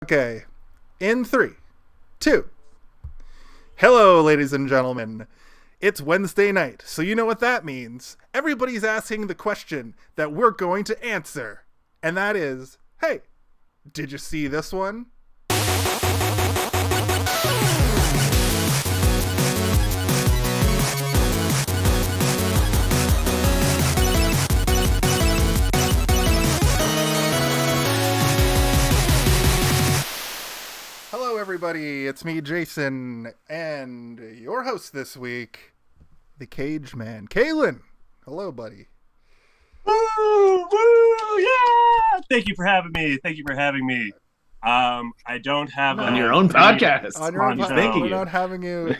Okay, in 3, 2. Hello, ladies and gentlemen. It's Wednesday night, so you know what that means. Everybody's asking the question that we're going to answer. And that is, hey, did you see this one? Hello, everybody. It's me, Jason, and your host this week, the Cage Man, Kalen. Hello, buddy. Woo! Woo! Yeah! Thank you for having me. I don't have on your own podcast. On your own podcast. Thanking We're you. not having you.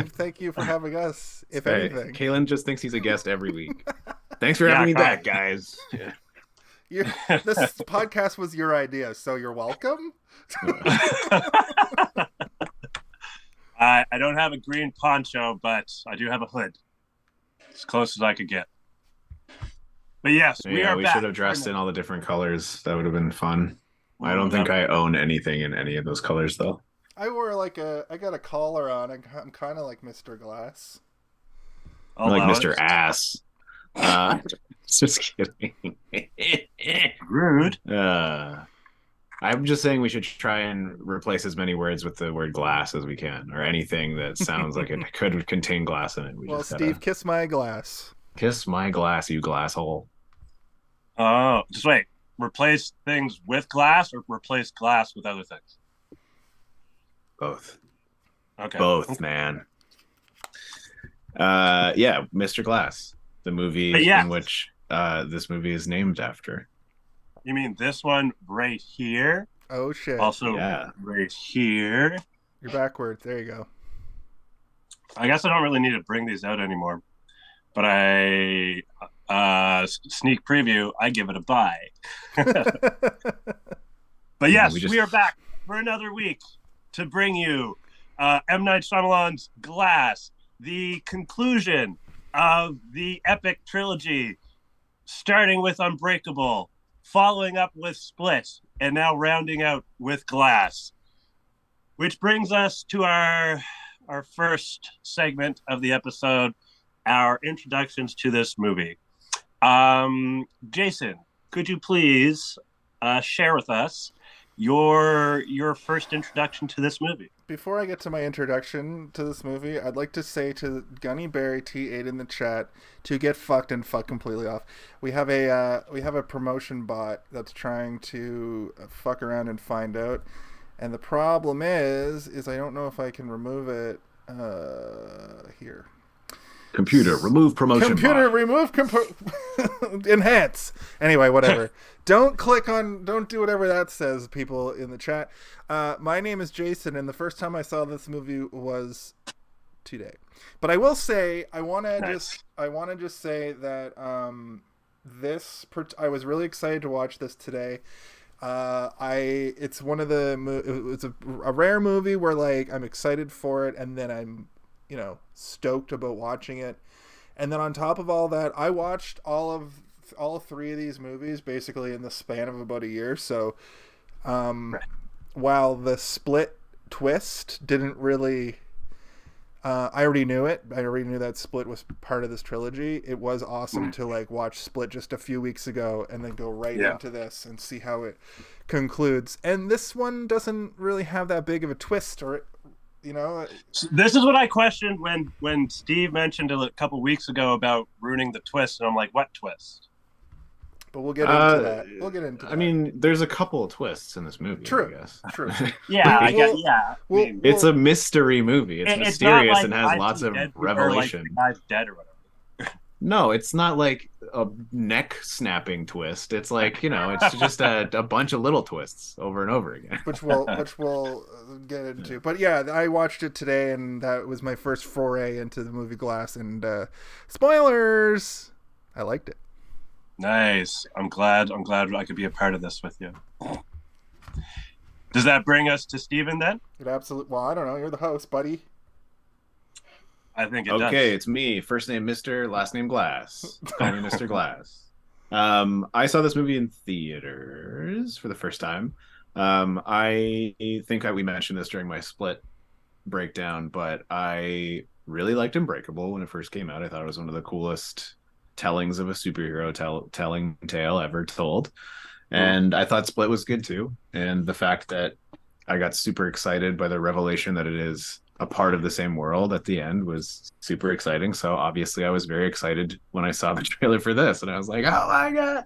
Thank you for having us. If anything, Kalen just thinks he's a guest every week. Thanks for having me back, guys. Yeah. This podcast was your idea, so you're welcome. I don't have a green poncho, but I do have a hood. As close as I could get. But yes, we should have dressed in all the different colors. That would have been fun. I don't think I own anything in any of those colors, though. I wore I got a collar on. I'm kind of like Mr. Glass. Like Mr. Ass. Just kidding. Rude. I'm just saying we should try and replace as many words with the word glass as we can, or anything that sounds like it could contain glass in it. Well, Steve, kiss my glass. Kiss my glass, you glasshole. Oh, just wait. Replace things with glass or replace glass with other things? Both. Okay. Both, man. Yeah, Mr. Glass, the movie in which this movie is named after. You mean this one right here? Oh, shit. Also, right here. You're backwards. There you go. I guess I don't really need to bring these out anymore. But sneak preview, I give it a buy. But yes, we are back for another week to bring you M. Night Shyamalan's Glass, the conclusion of the epic trilogy, starting with Unbreakable, following up with Split, and now rounding out with Glass. Which brings us to our first segment of the episode, our introductions to this movie. Jason, could you please share with us your first introduction to this movie? Before I get to my introduction to this movie, I'd like to say to Gunny Berry T8 in the chat to get fucked and fuck completely off. We have a promotion bot that's trying to fuck around and find out, and the problem is I don't know if I can remove it here. Computer, remove promotion. Computer, remove enhance. Anyway, whatever. Don't do whatever that says, people in the chat. My name is Jason, and the first time I saw this movie was today. But I will say, I want to just say that I was really excited to watch this today. It's one of it's a rare movie where like I'm excited for it, and then I'm stoked about watching it. And then on top of all that, I watched all 3 of these movies basically in the span of about a year. So while the Split twist didn't really I already knew it. I already knew that Split was part of this trilogy. It was awesome to like watch Split just a few weeks ago and then go right into this and see how it concludes. And this one doesn't really have that big of a twist, or This is what I questioned when Steve mentioned a couple weeks ago about ruining the twist, and I'm like, what twist? But we'll get into that. We'll get into that. I mean, there's a couple of twists in this movie. True. I guess. True. Yeah, I guess. Yeah. It's a mystery movie. It's mysterious like and has lots of revelation. Like the guy's dead or whatever. No, it's not like a neck snapping twist. It's like, it's just a bunch of little twists over and over again. Which we'll get into. But yeah, I watched it today, and that was my first foray into the movie Glass. And spoilers, I liked it. Nice. I'm glad I could be a part of this with you. Does that bring us to Steven then? It absolutely. Well, I don't know. You're the host, buddy. I think it does. Okay, it's me. First name Mr., last name Glass. Call me Mr. Glass. I saw this movie in theaters for the first time. I think we mentioned this during my Split breakdown, but I really liked Unbreakable when it first came out. I thought it was one of the coolest tellings of a superhero telling tale ever told. And I thought Split was good too. And the fact that I got super excited by the revelation that it is a part of the same world at the end was super exciting. So obviously I was very excited when I saw the trailer for this, and I was like, oh my God,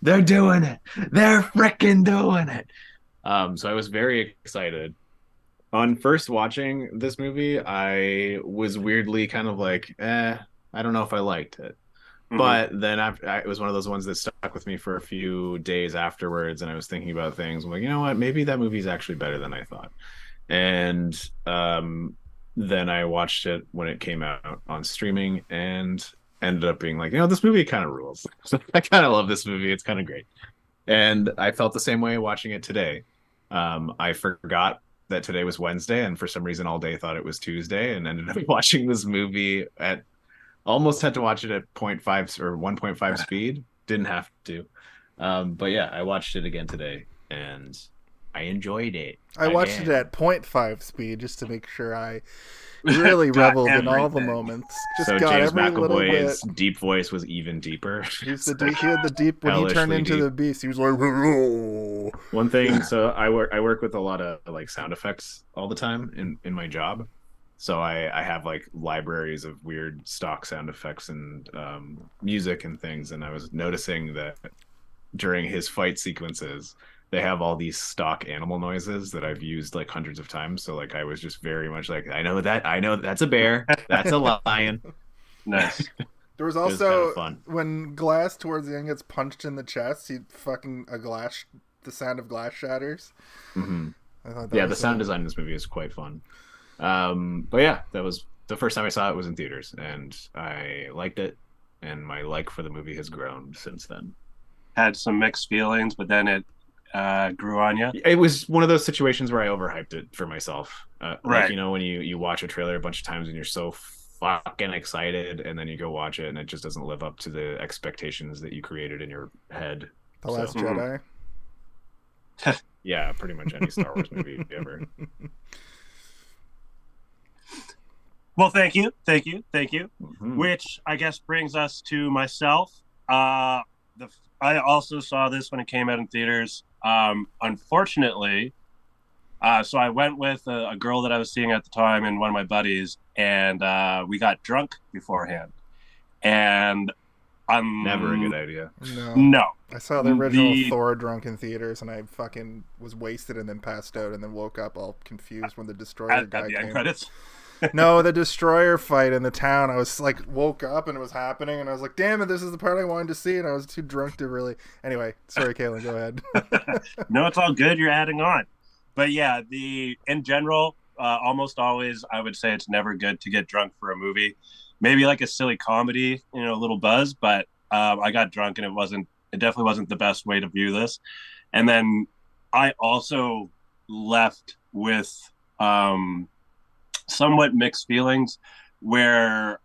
they're doing it. They're freaking doing it. So I was very excited. On first watching this movie, I was weirdly kind of like, I don't know if I liked it. But then it was one of those ones that stuck with me for a few days afterwards, and I was thinking about things. I'm like, you know what? Maybe that movie's actually better than I thought. And then I watched it when it came out on streaming, and ended up being like, this movie kind of rules. So I kind of love this movie. It's kind of great. And I felt the same way watching it today. I forgot that today was Wednesday, and for some reason all day thought it was Tuesday, and ended up watching this movie at almost had to watch it at 0.5 or 1.5 speed. Didn't have to. But yeah, I watched it again today, and I enjoyed it. I watched it at 0.5 speed just to make sure I really reveled in all the moments. Just so got James every little bit. McAvoy's deep voice was even deeper. He had the deep when he turned into the beast. He was like, "Whoa." One thing. So I work with a lot of like sound effects all the time in my job. So I have like libraries of weird stock sound effects and music and things. And I was noticing that during his fight sequences, they have all these stock animal noises that I've used like hundreds of times. So like I was just very much like, I know that's a bear, that's a lion. Nice. There was also when Glass towards the end gets punched in the chest, the sound of glass shatters. Mm-hmm. The sound design in this movie is quite fun. But yeah, that was the first time I saw it was in theaters, and I liked it, and my like for the movie has grown since then. Had some mixed feelings, but then it grew on you. It was one of those situations where I overhyped it for myself. Right. Like, when you watch a trailer a bunch of times and you're so fucking excited, and then you go watch it and it just doesn't live up to the expectations that you created in your head. The Last Jedi. Yeah, pretty much any Star Wars movie ever. Well, thank you. Mm-hmm. Which I guess brings us to myself. I also saw this when it came out in theaters. Unfortunately, so I went with a girl that I was seeing at the time and one of my buddies, and we got drunk beforehand. And never a good idea. No. I saw the original Thor drunk in theaters, and I fucking was wasted and then passed out and then woke up all confused when the Destroyer guy at the came. end credits. No, the Destroyer fight in the town. I was like, woke up and it was happening, and I was like, damn it, this is the part I wanted to see, and I was too drunk to really. Anyway, sorry, Kaylin, go ahead. No, it's all good. You're adding on. But yeah, in general, almost always, I would say it's never good to get drunk for a movie. Maybe like a silly comedy, a little buzz, but I got drunk and it definitely wasn't the best way to view this. And then I also left with somewhat mixed feelings, where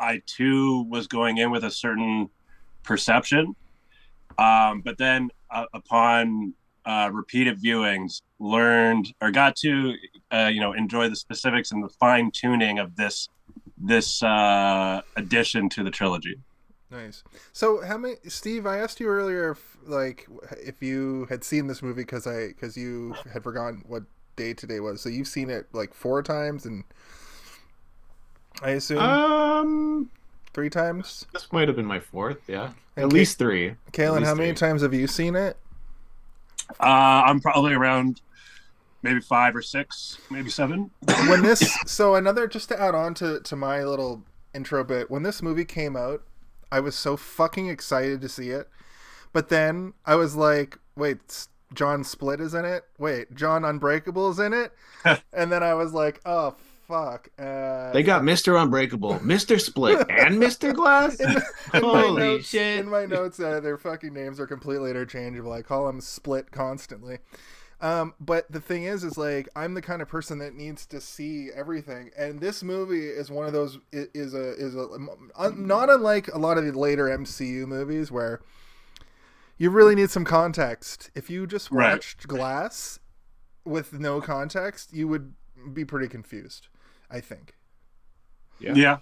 I too was going in with a certain perception, but then upon repeated viewings, learned or got to enjoy the specifics and the fine tuning of this addition to the trilogy. Nice. So Steve, I asked you earlier if you had seen this movie because you had forgotten what day today was. So you've seen it like 4 times, and I assume 3 times. This might have been my 4th. Yeah, and at least 3. Kaylin, how many times have you seen it? I'm probably around maybe 5 or 6, maybe 7. Just to add on to my little intro bit, when this movie came out, I was so fucking excited to see it, but then I was like, wait, John Split is in it? Wait, John Unbreakable is in it? And then I was like, oh, fuck. They got Mr. Unbreakable, Mr. Split, and Mr. Glass? Holy shit. In my notes, their fucking names are completely interchangeable. I call them Split constantly. But the thing is like, I'm the kind of person that needs to see everything, and this movie is one of those. Is not unlike a lot of the later MCU movies where You really need some context. If you just Right. watched Glass with no context, you would be pretty confused, I think. Yeah.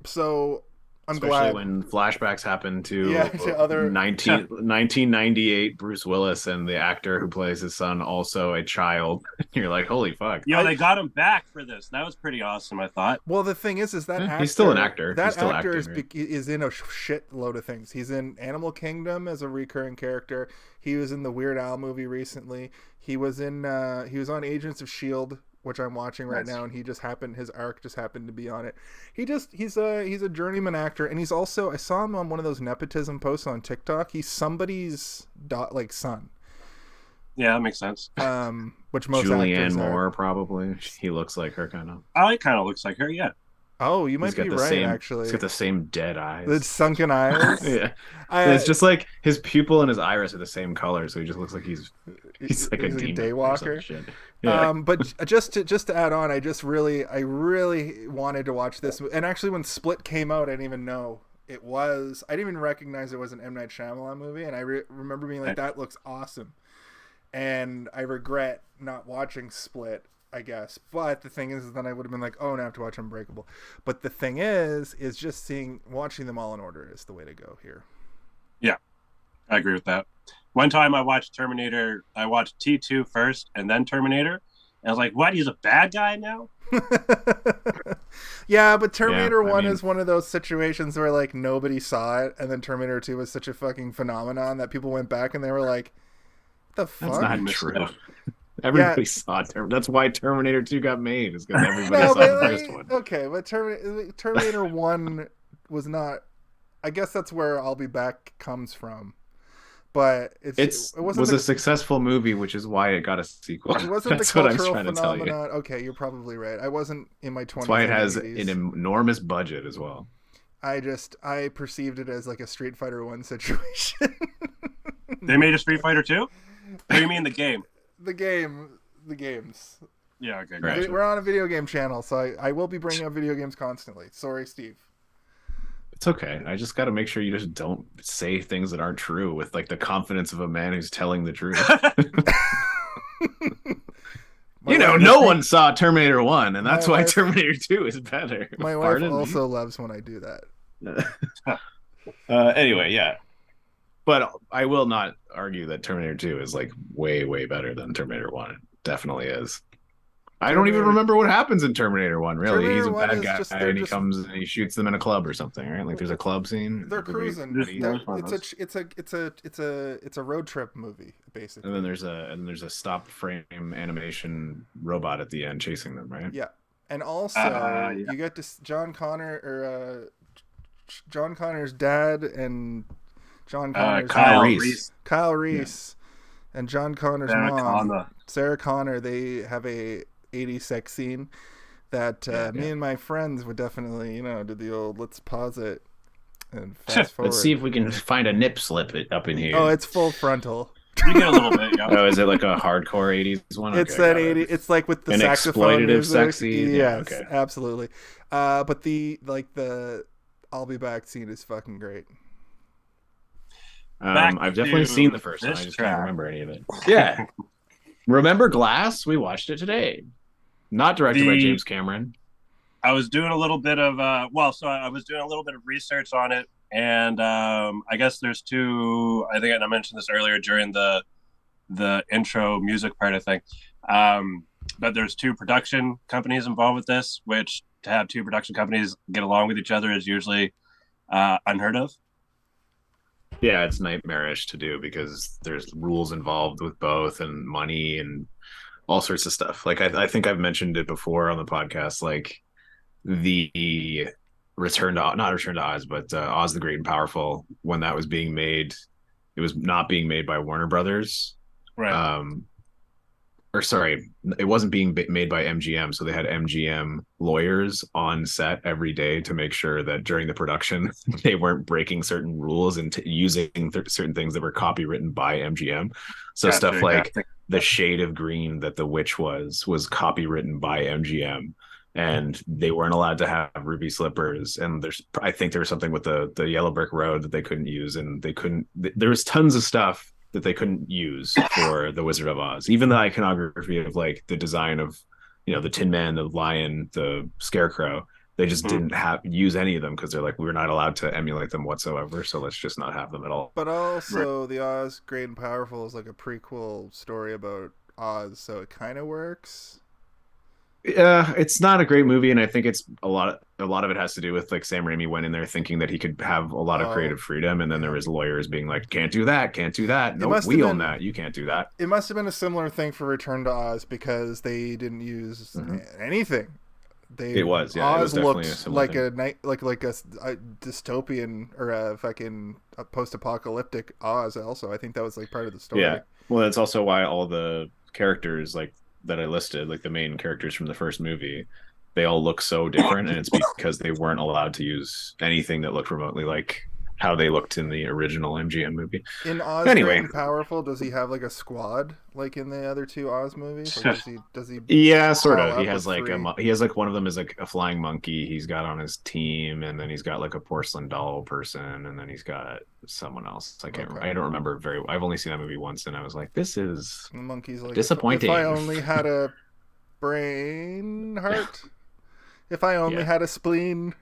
So I'm Especially glad when flashbacks happen to, to other 1998 Bruce Willis and the actor who plays his son, also a child. You're like, holy fuck. Yo, they got him back for this. That was pretty awesome, I thought. Well, the thing is that actor, he's still an actor. That He's still actor acting, is in a shitload of things. He's in Animal Kingdom as a recurring character. He was in the Weird Al movie recently. He was on Agents of S.H.I.E.L.D., which I'm watching right now, and his arc just happened to be on it. He's a journeyman actor, and he's also, I saw him on one of those nepotism posts on TikTok. He's somebody's son. Yeah, that makes sense. Which most Julianne actors Moore are. probably. He looks like her kind of. Oh, he kind of looks like her. Yeah. Oh, you might be right. Actually, he's got the same dead eyes. The sunken eyes. Yeah, it's just like his pupil and his iris are the same color, so he just looks like he's like a demon daywalker. Yeah. But just to add on, I really wanted to watch this, and actually when Split came out, I didn't even know it was. I didn't even recognize it was an M. Night Shyamalan movie, and I remember being like, "That looks awesome," and I regret not watching Split, I guess. But the thing is then I would have been like, oh, now I have to watch Unbreakable. But the thing is just watching them all in order is the way to go here. Yeah, I agree with that. One time I watched Terminator, I watched T2 first and then Terminator. And I was like, what? He's a bad guy now? Yeah, but Terminator 1 is one of those situations where like nobody saw it, and then Terminator 2 was such a fucking phenomenon that people went back and they were like, what the fuck? That's not true. Everybody saw Terminator. That's why Terminator 2 got made. Is because everybody saw the first one. Okay, but Terminator 1 was not. I guess that's where I'll Be Back comes from. But it was a successful movie, which is why it got a sequel. It wasn't That's the what I'm cultural trying to tell you. phenomenon. Okay, you're probably right. I wasn't in my 20s. That's why it has 80s. an enormous budget as well. I perceived it as like a Street Fighter 1 situation. They made a Street Fighter 2? What do you mean the game? The games. Yeah, okay. Right. We're on a video game channel, so I will be bringing up video games constantly. Sorry, Steve. It's okay. I just got to make sure you just don't say things that aren't true with like the confidence of a man who's telling the truth. No one saw Terminator 1, and that's why Terminator 2 is better. My wife also loves when I do that. Anyway, yeah. But I will not argue that Terminator 2 is like way, way better than Terminator 1. It definitely is. I don't even remember what happens in Terminator 1, really. Terminator He's a bad guy and he comes and he shoots them in a club or something, right? Like there's a club scene. They're cruising. It's a road trip movie, basically. And then there's a stop frame animation robot at the end chasing them, right? Yeah. And also you get to John Connor's dad and John Connor's Kyle Reese and John Connor's mom, Sarah Connor. They have a 80s sex scene that me and my friends would definitely, do the old let's pause it and fast forward. Let's see if we can find a nip slip up in here. Oh, it's full frontal. You get a little bit, yeah. Oh, is it like a hardcore 80s one? It's that 80s. It's like with the saxophone exploitative music. sexy. Yes, okay. Absolutely. But the I'll Be Back scene is fucking great. I've definitely seen the first one. I just can't remember any of it. Yeah. Remember Glass? We watched it today. Not directed by James Cameron. I was doing a little bit of I was doing a little bit of research on it, and I guess there's two. I think I mentioned this earlier during the intro music part, I think. But there's two production companies involved with this, which to have two production companies get along with each other is usually unheard of. Yeah, it's nightmarish to do because there's rules involved with both and money and all sorts of stuff. Like I think I've mentioned it before on the podcast, like the not Return to Oz, but Oz the Great and Powerful, when that was being made, it was not being made by Warner Brothers. Right. Or sorry, it wasn't being made by MGM. So they had MGM lawyers on set every day to make sure that during the production, they weren't breaking certain rules and using certain things that were copywritten by MGM. So stuff like the shade of green that the witch was copywritten by MGM. and they weren't allowed to have ruby slippers. And I think there was something with the yellow brick road that they couldn't use, and there was tons of stuff that they couldn't use for the Wizard of Oz. Even the iconography of like the design of, the Tin Man, the lion, the scarecrow, they just didn't use any of them because they're like, we're not allowed to emulate them whatsoever, so let's just not have them at all. But also, the Oz Great and Powerful is like a prequel story about Oz, so it kind of works. It's not a great movie, and I think it's a lot of it has to do with like Sam Raimi went in there thinking that he could have a lot of creative freedom, and then there was lawyers being like, can't do that. Nope, we own that. You can't do that. It must have been a similar thing for Return to Oz because they didn't use anything. Oz looked like a dystopian or a fucking post-apocalyptic Oz. Also, I think that was like part of the story. Yeah, well, that's also why all the characters like that I listed, like the main characters from the first movie, they all look so different, and it's because they weren't allowed to use anything that looked remotely like how they looked in the original MGM movie. In Oz Great and Powerful, does he have like a squad like in the other two Oz movies? Like, does he? Yeah, sort of. He has like one of them is like a flying monkey he's got on his team, and then he's got like a porcelain doll person, and then he's got someone else. I don't remember I've only seen that movie once, and I was like, this is the monkey's like disappointing. If I only had a brain heart. If I only had a spleen.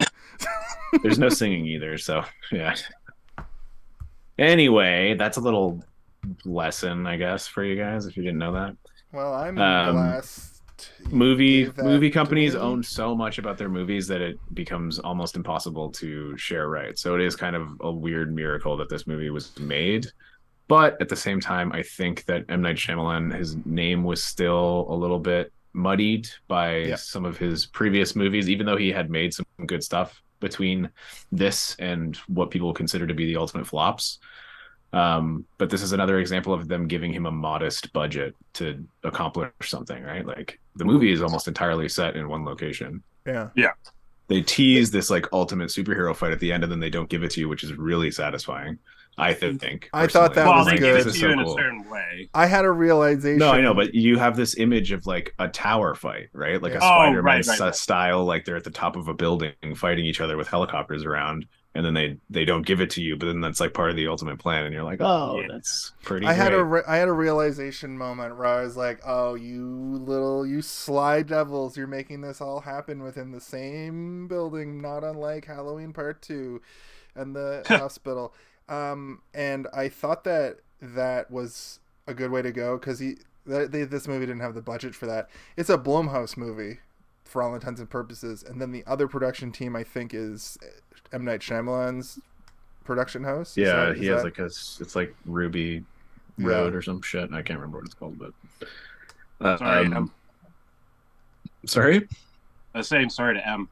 There's no singing either, so yeah. Anyway, that's a little lesson, I guess, for you guys if you didn't know that. Well, I'm the last. Movie companies own so much about their movies that it becomes almost impossible to share rights. So it is kind of a weird miracle that this movie was made. But at the same time, I think that M. Night Shyamalan, his name was still a little bit muddied by some of his previous movies, even though he had made some good stuff between this and what people consider to be the ultimate flops. But this is another example of them giving him a modest budget to accomplish something, right? Like the movie is almost entirely set in one location. Yeah. They tease this like ultimate superhero fight at the end, and then they don't give it to you, which is really satisfying. I think. I thought that was good. Give it to you in a certain way. I had a realization. No, I know, but you have this image of like a tower fight, right? Like a Spider-Man style, like they're at the top of a building fighting each other with helicopters around, and then they don't give it to you, but then that's like part of the ultimate plan, and you're like, oh, that's pretty. I had a realization moment where I was like, oh, you sly devils, you're making this all happen within the same building, not unlike Halloween Part 2 and the hospital. And I thought that was a good way to go because this movie didn't have the budget for that. It's a Blumhouse movie for all intents and purposes, and then the other production team I think is M. Night Shyamalan's production house. He has like it's like Ruby Road or some shit. I can't remember what it's called, but sorry, sorry. I was saying sorry to M.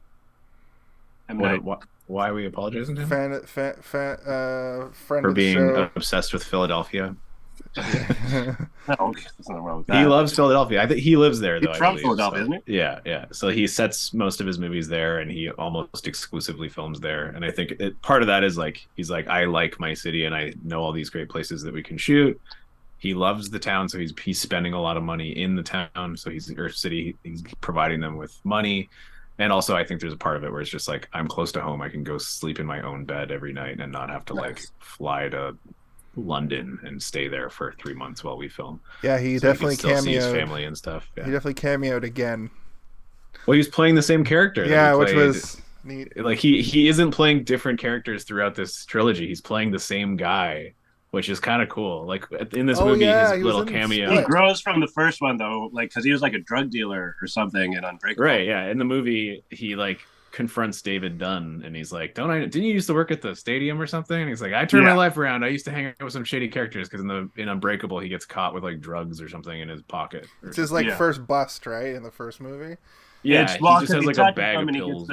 Night. Why are we apologizing to him? Friend for being obsessed with Philadelphia. No, there's nothing wrong with that. He loves Philadelphia. I think he lives there, though. He's from Philadelphia, isn't he? Yeah. So he sets most of his movies there, and he almost exclusively films there. And I think part of that is like he's like, I like my city, and I know all these great places that we can shoot. He loves the town, so he's spending a lot of money in the town. So he's providing them with money. And also, I think there's a part of it where it's just like, I'm close to home. I can go sleep in my own bed every night and not have to like fly to London and stay there for 3 months while we film. Yeah, he definitely cameoed. See his cameoed. Family and stuff. Yeah. He definitely cameoed again. Well, he was playing the same character. Yeah, which was neat. Like he isn't playing different characters throughout this trilogy. He's playing the same guy, which is kind of cool. Like in this movie, his little cameo. He grows from the first one though, like because he was like a drug dealer or something in Unbreakable. Right. Yeah. In the movie, he like confronts David Dunn, and he's like, didn't you used to work at the stadium or something? And he's like, I turned my life around. I used to hang out with some shady characters because in Unbreakable, he gets caught with like drugs or something in his pocket. It's his like first bust, right? In the first movie. Yeah. He just has like a bag of pills.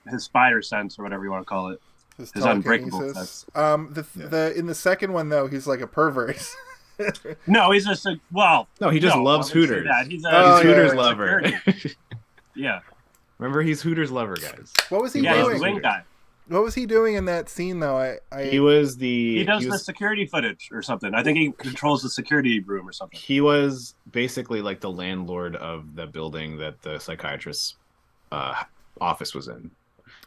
His spider sense or whatever you want to call it. His Unbreakable. In the second one though, he's like a pervert. No, he's just like No, he just loves Hooters. He's Hooters lover. Yeah. Remember, he's Hooters lover, guys. What was he doing? doing? He's the wing guy. What was he doing in that scene though? He does the security footage or something. I think he controls the security room or something. He was basically like the landlord of the building that the psychiatrists office was in.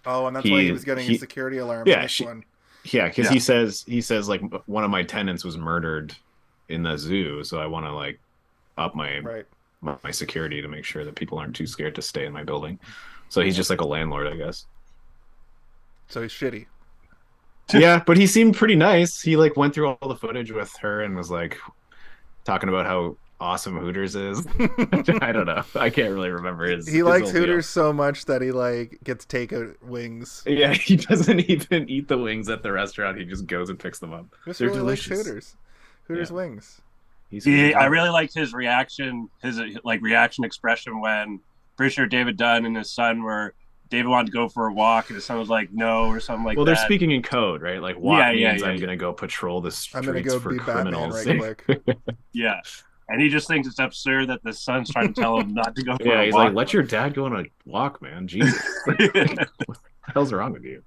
Oh, and that's why he was getting a security alarm in this one. Yeah, because he says like one of my tenants was murdered in the zoo, so I want to like up my security to make sure that people aren't too scared to stay in my building. So he's just like a landlord, I guess. So he's shitty. Yeah, but he seemed pretty nice. He like went through all the footage with her and was like talking about how awesome Hooters is. I don't know. I can't really remember He likes Hooters so much that he like gets takeout wings. Yeah, he doesn't even eat the wings at the restaurant. He just goes and picks them up. They're really delicious. Hooters wings. I really liked his reaction, his like reaction expression when pretty sure David Dunn and his son were. David wanted to go for a walk, and his son was like, "No," or something like that. Well, they're speaking in code, right? Like, walk means I'm going to go patrol the streets I'm going to go for be criminals. Batman right quick. Yeah. And he just thinks it's absurd that the son's trying to tell him not to go for a walk. Yeah, he's like, let your dad go on a walk, man. Jesus. What the hell's wrong with you?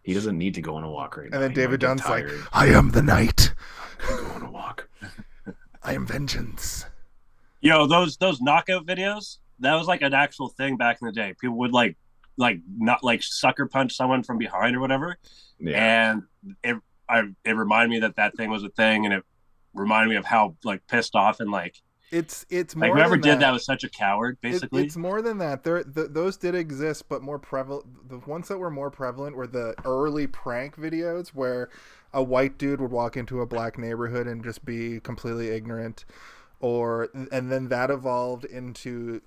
He doesn't need to go on a walk right now. And then David Dunn's like, I am the night. Go on a walk. I am vengeance. Yo, those knockout videos, that was like an actual thing back in the day. People would like not like sucker punch someone from behind or whatever. Yeah. And it reminded me that thing was a thing, and it reminded me of how like pissed off and like it's more like whoever did that was such a coward. Basically, it's more than that. Those did exist, but more prevalent. The ones that were more prevalent were the early prank videos where a white dude would walk into a black neighborhood and just be completely ignorant, and then that evolved into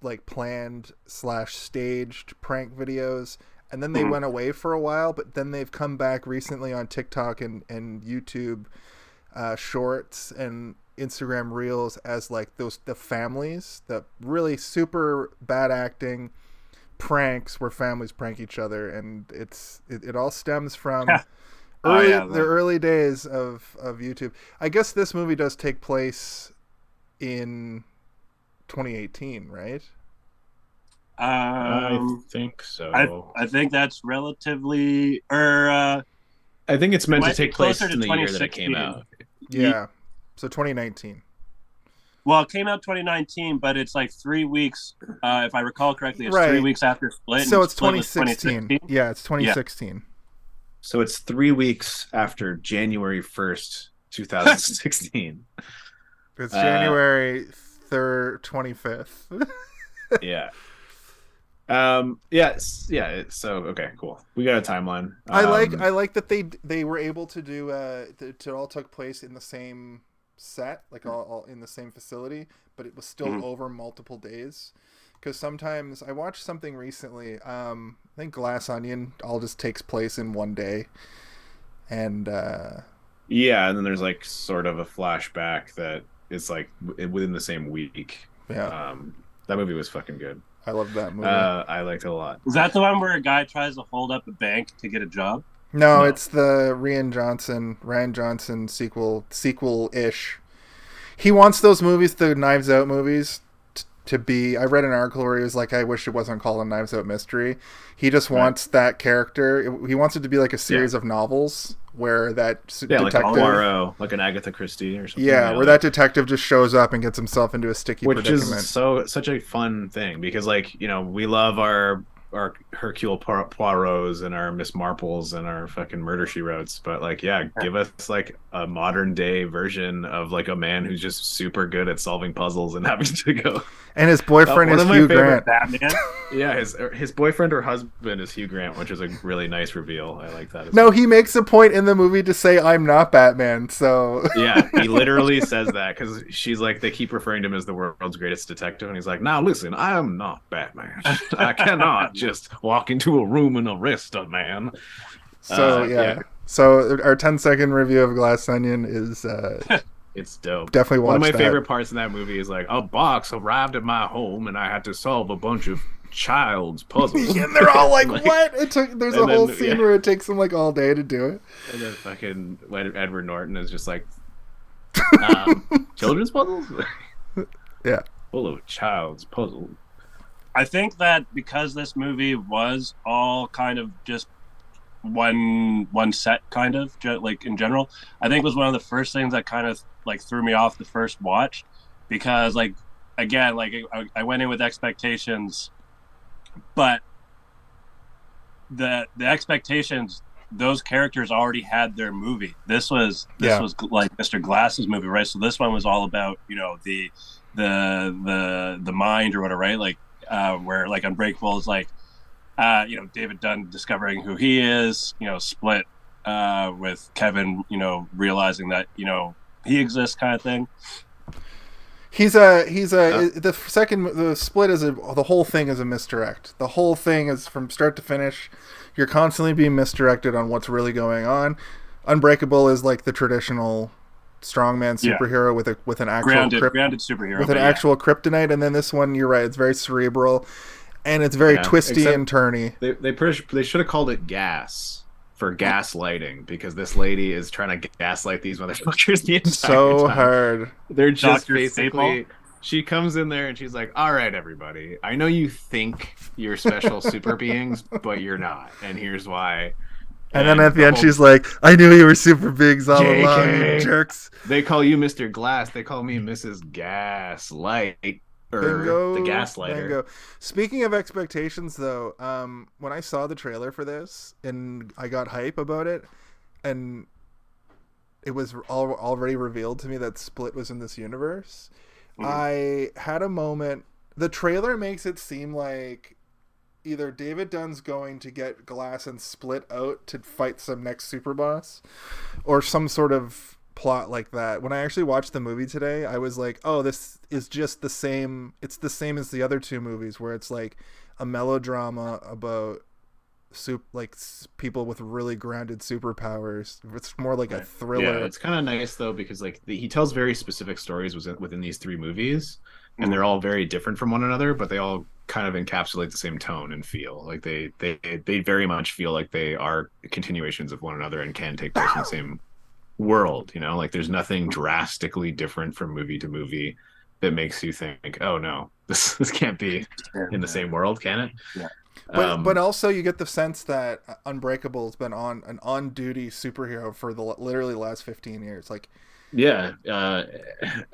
like planned / staged prank videos, and then they went away for a while, but then they've come back recently on TikTok and YouTube shorts and Instagram reels as like the families, the really super bad acting pranks where families prank each other, and it all stems from the early days of YouTube. I guess this movie does take place in 2018, right? I think so. I think that's relatively, I think it's meant to take place in the year that it came out. Yeah, so 2019. Well, it came out 2019, but it's like 3 weeks. If I recall correctly, it's 3 weeks after Split. So it's 2016. Yeah, it's 2016. Yeah. So it's 3 weeks after January 1st, 2016. It's January 3rd, 25th. Yeah. So okay, cool. We got a timeline. I like that they were able to do it all took place in the same set, like all in the same facility, but it was still over multiple days. Because sometimes I watched something recently. I think Glass Onion all just takes place in one day, and and then there's like sort of a flashback that is like within the same week. Yeah. That movie was fucking good. I love that movie. I liked it a lot. Is that the one where a guy tries to hold up a bank to get a job? No, it's the Rian Johnson sequel-ish. He wants those movies, the Knives Out movies, to be... I read an article where he was like, I wish it wasn't called a Knives Out mystery. He just wants that character. He wants it to be like a series of novels where that detective... like a Poirot, like an Agatha Christie or something. Yeah, where that detective just shows up and gets himself into a sticky predicament. Which is such a fun thing, because like, you know, we love our Hercule Poirots and our Miss Marples and our fucking Murder She Wrotes, but like, yeah, give us like a modern day version of like a man who's just super good at solving puzzles and having to go. And his boyfriend is Hugh Grant. Batman. Yeah, his boyfriend or husband is Hugh Grant, which is a really nice reveal. I like that. No, he makes a point in the movie to say, "I'm not Batman." So yeah, he literally says that because she's like, they keep referring to him as the world's greatest detective, and he's like, "Now listen, I am not Batman. I cannot just walk into a room and arrest a man." So So our 10-second review of Glass Onion is it's dope. Definitely watch One of my that. favorite parts in that movie is like, a box arrived at my home and I had to solve a bunch of child's puzzles. And they're all like, what? There's a whole scene where it takes them like all day to do it. And then fucking Edward Norton is just like, children's puzzles? Yeah. Full of child's puzzles. I think that because this movie was all kind of just one set, kind of like in general, I think it was one of the first things that kind of like threw me off the first watch, because like, again, like I went in with expectations but the expectations, those characters already had their movie. This was like Mr. Glass's movie, right? So this one was all about, you know, the mind or whatever, right? Like where like Unbreakable is like you know, David Dunn discovering who he is, you know, Split with Kevin, you know, realizing that, you know, he exists, kind of thing. The Split is the whole thing is a misdirect. The whole thing is from start to finish. You're constantly being misdirected on what's really going on. Unbreakable is like the traditional strongman superhero with an actual grounded superhero with an actual kryptonite, and then this one, you're right, it's very cerebral and it's very twisty and turny. They should have called it Gas for gaslighting, because this lady is trying to gaslight these motherfuckers the entire time. Hard. They're just Dr. basically Staple. She comes in there and she's like, all right, everybody, I know you think you're special super beings, but you're not, and here's why. And then at the end she's like, I knew you were super beings all along, you jerks. They call you Mr. Glass, they call me Mrs. Gaslight. Bingo, the gaslighter. Bingo. Speaking of expectations, though, when I saw the trailer for this and I got hype about it, and it was already revealed to me that Split was in this universe, I had a moment. The trailer makes it seem like either David Dunn's going to get Glass and Split out to fight some next super boss, or some sort of plot like that. When I actually watched the movie today, I was like, oh, this is just the same. It's the same as the other two movies, where it's like a melodrama about people with really grounded superpowers. It's more like a thriller. Yeah, it's kind of nice though, because like he tells very specific stories within these three movies, and they're all very different from one another, but they all kind of encapsulate the same tone and feel. Like they very much feel like they are continuations of one another and can take place in the same world, you know, like there's nothing drastically different from movie to movie that makes you think, oh no, this can't be in the same world, can it? Yeah. But also you get the sense that Unbreakable has been an on-duty superhero for the literally last 15 years. Like, yeah,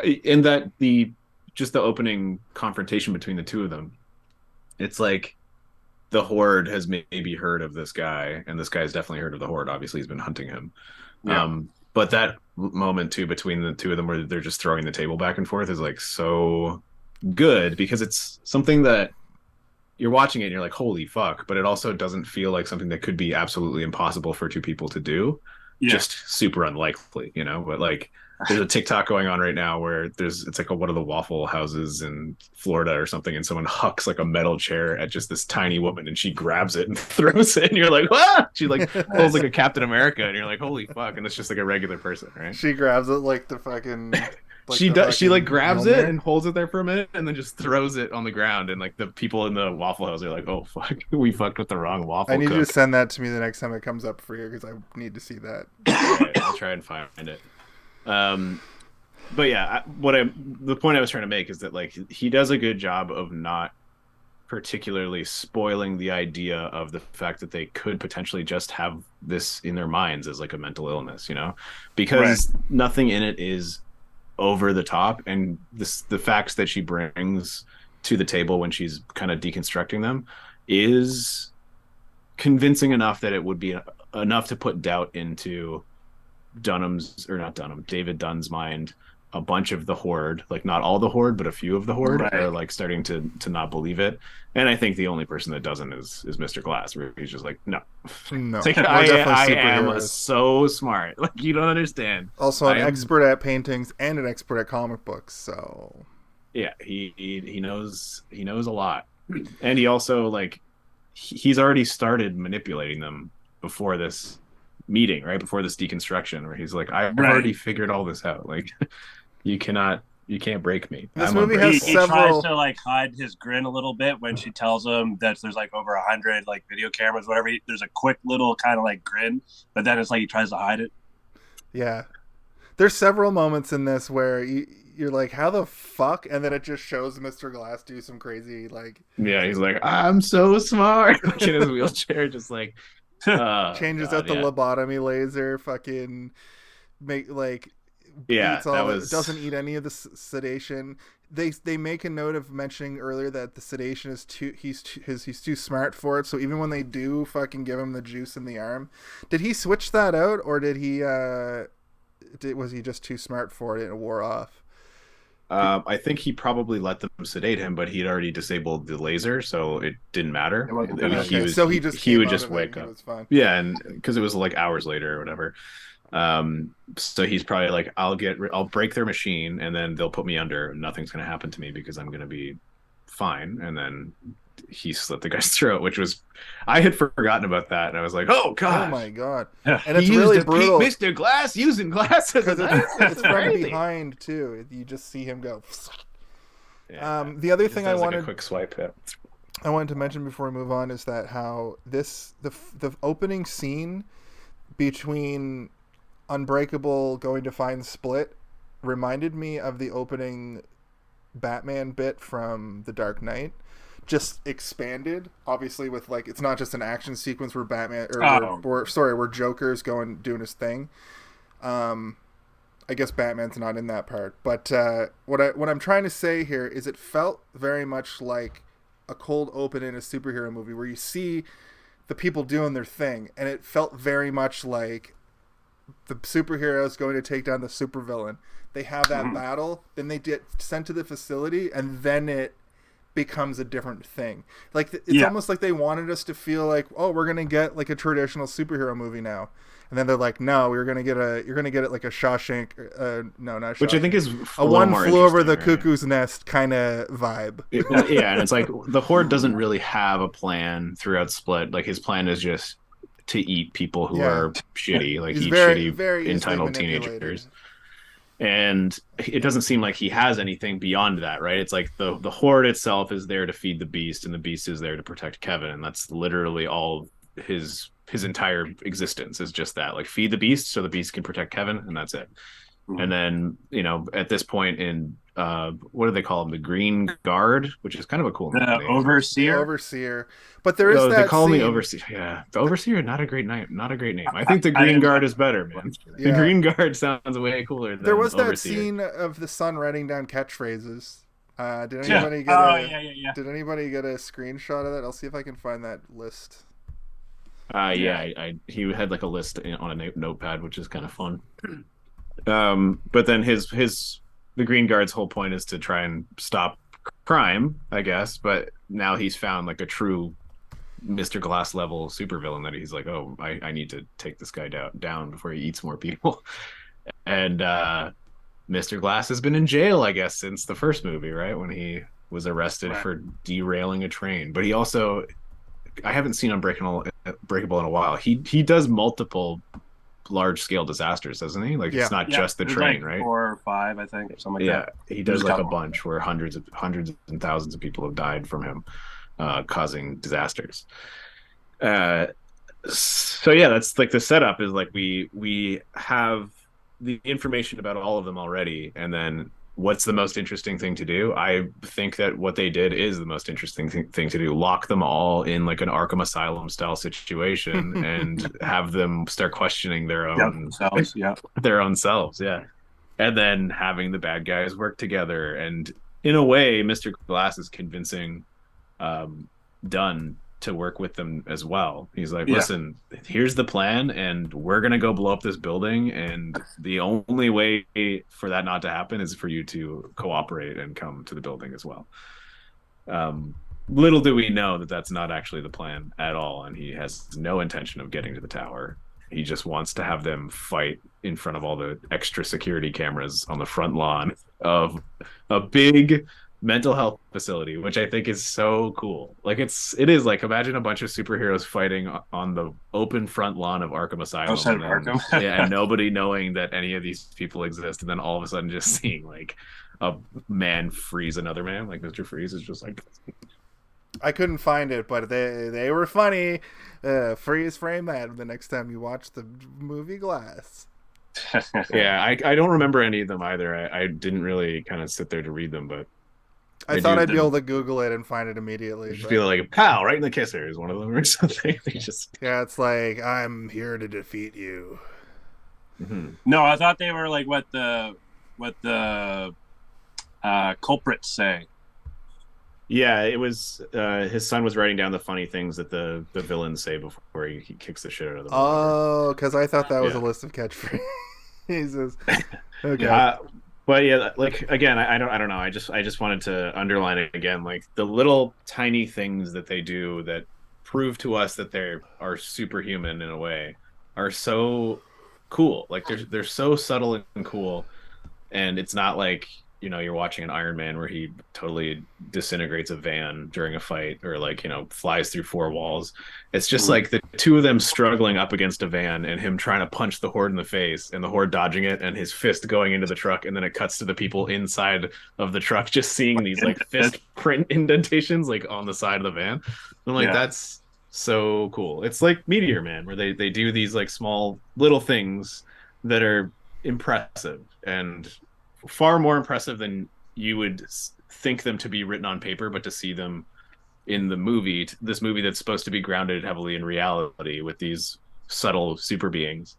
in that the opening confrontation between the two of them, it's like the Horde has maybe heard of this guy, and this guy's definitely heard of the Horde. Obviously, he's been hunting him. Yeah. But that moment too between the two of them, where they're just throwing the table back and forth, is like so good, because it's something that you're watching it and you're like, holy fuck, but it also doesn't feel like something that could be absolutely impossible for two people to do. Just super unlikely, you know. But like, there's a TikTok going on right now where it's like one of the Waffle Houses in Florida or something, and someone hucks like a metal chair at just this tiny woman, and she grabs it and throws it, and you're like, what? She like pulls like a Captain America, and you're like, holy fuck, and it's just like a regular person, right? She grabs it like the fucking. She does. She like grabs it and holds it there for a minute, and then just throws it on the ground. And like the people in the Waffle House are like, "Oh fuck, we fucked with the wrong waffle." I need you to send that to me the next time it comes up for you, because I need to see that. Right, I'll try and find it. But yeah, the point I was trying to make is that like he does a good job of not particularly spoiling the idea of the fact that they could potentially just have this in their minds as like a mental illness, you know, because nothing in it is over the top, and the facts that she brings to the table when she's kind of deconstructing them is convincing enough that it would be enough to put doubt into David Dunn's mind. A bunch of the Horde, like not all the Horde, but a few of the Horde are like starting to not believe it. And I think the only person that doesn't is Mr. Glass, where he's just like, no. Like, I am so smart. Like, you don't understand. Also an expert at paintings and an expert at comic books, so yeah, he knows a lot. And he also like he's already started manipulating them before this meeting, right before this deconstruction, where he's like, I've already figured all this out. Like, you can't break me. This movie has he tries to like hide his grin a little bit when she tells him that there's like over 100 like video cameras, whatever. There's a quick little kind of like grin, but then it's like he tries to hide it. Yeah, there's several moments in this where you're like, how the fuck? And then it just shows Mr. Glass do some crazy like. Yeah, he's like, I'm so smart. Like in his wheelchair, just like. Changes out the lobotomy laser, fucking make like doesn't eat any of the sedation. they make a note of mentioning earlier that the sedation is he's too smart for it. So even when they do fucking give him the juice in the arm, did he switch that out, or did he was he just too smart for it and it wore off? I think he probably let them sedate him, but he'd already disabled the laser, so it didn't matter. Okay. He would just wake up. It was fine. Yeah, and because it was like hours later or whatever. So he's probably like, I'll break their machine and then they'll put me under. Nothing's going to happen to me because I'm going to be fine. And then he slit the guy's throat, which was, I had forgotten about that. And I was like, oh God. Oh my God. And it's really brutal. Mr. Glass using glass as it's from behind too. You just see him go. Yeah. The other thing I wanted, like a quick swipe. Yeah. I wanted to mention before we move on is that how the opening scene between Unbreakable going to find Split reminded me of the opening Batman bit from The Dark Knight, just expanded, obviously, with like, it's not just an action sequence where Batman where Joker's doing his thing. I guess Batman's not in that part, but what I'm trying to say here is it felt very much like a cold open in a superhero movie where you see the people doing their thing, and it felt very much like the superheroes going to take down the supervillain. They have that battle, then they get sent to the facility, and then it becomes a different thing. Like it's almost like they wanted us to feel like, oh, we're gonna get like a traditional superhero movie now, and then they're like, no, you're gonna get it like a Shawshank, no, not Shawshank, which I think is a One Flew Over the Cuckoo's Nest kind of vibe. Yeah, and it's like the Horde doesn't really have a plan throughout Split. Like his plan is just to eat people who are shitty, like shitty entitled teenagers. And it doesn't seem like he has anything beyond that, right? It's like the Horde itself is there to feed the Beast, and the Beast is there to protect Kevin, and that's literally all his entire existence is just that, like, feed the Beast so the Beast can protect Kevin, and that's it. And then, you know, at this point in what do they call him? The Green Guard, which is kind of a cool name. Overseer. But there is that they call scene... me Overseer. Yeah, the Overseer, not a great name. I think the Green Guard is better, man. Yeah. The Green Guard sounds way cooler than there was that Overseer. Scene of the son writing down catchphrases. Did anybody get a screenshot of that? I'll see if I can find that list. He had like a list on a notepad, which is kind of fun. But then the Green Guard's whole point is to try and stop crime, I guess. But now he's found like a true Mr. Glass level supervillain that he's like, oh, I need to take this guy down before he eats more people. And Mr. Glass has been in jail, I guess, since the first movie, right? When he was arrested for derailing a train. But he also, I haven't seen Unbreakable in a while. He does multiple large scale disasters, doesn't he? Like it's not just the train, like right? 4 or 5, I think, or something like that. Yeah, he does like a bunch where hundreds and thousands of people have died from him, causing disasters. So yeah, that's like the setup is like we have the information about all of them already, and then what's the most interesting thing to do? I think that what they did is the most interesting thing to do. Lock them all in like an Arkham Asylum style situation and have them start questioning their own selves. Yeah. And then having the bad guys work together. And in a way, Mr. Glass is convincing Dunn to work with them as well. He's like, listen, here's the plan, and we're gonna go blow up this building, and the only way for that not to happen is for you to cooperate and come to the building as well. Little do we know that that's not actually the plan at all, and he has no intention of getting to the tower. He just wants to have them fight in front of all the extra security cameras on the front lawn of a big mental health facility, which I think is so cool. Like it is like, imagine a bunch of superheroes fighting on the open front lawn of Arkham Asylum, and nobody knowing that any of these people exist, and then all of a sudden just seeing like a man freeze another man, like Mr. Freeze is just like, I couldn't find it, but they were funny. Freeze frame that the next time you watch the movie Glass. Yeah, I don't remember any of them either. I didn't really kind of sit there to read them, but I thought I'd be able to Google it and find it immediately. Just feel like a pal right in the kisser is one of them or something. Yeah, it's like, I'm here to defeat you. Mm-hmm. No, I thought they were like what the culprits say. Yeah, it was his son was writing down the funny things that the villains say before he kicks the shit out of them. Oh, because I thought that was a Yeah. list of catchphrases. Okay. But yeah, like again, I don't know. I just wanted to underline it again, like the little tiny things that they do that prove to us that they are superhuman in a way are so cool. Like they're so subtle and cool, and it's not like you're watching an Iron Man where he totally disintegrates a van during a fight or like flies through four walls. It's just like the two of them struggling up against a van and him trying to punch the Horde in the face and the Horde dodging it and his fist going into the truck, and then it cuts to the people inside of the truck just seeing these like fist print indentations like on the side of the van. I'm like, that's so cool. It's like Meteor Man, where they do these like small little things that are impressive and far more impressive than you would think them to be written on paper, but to see them in the movie, this movie that's supposed to be grounded heavily in reality with these subtle super beings.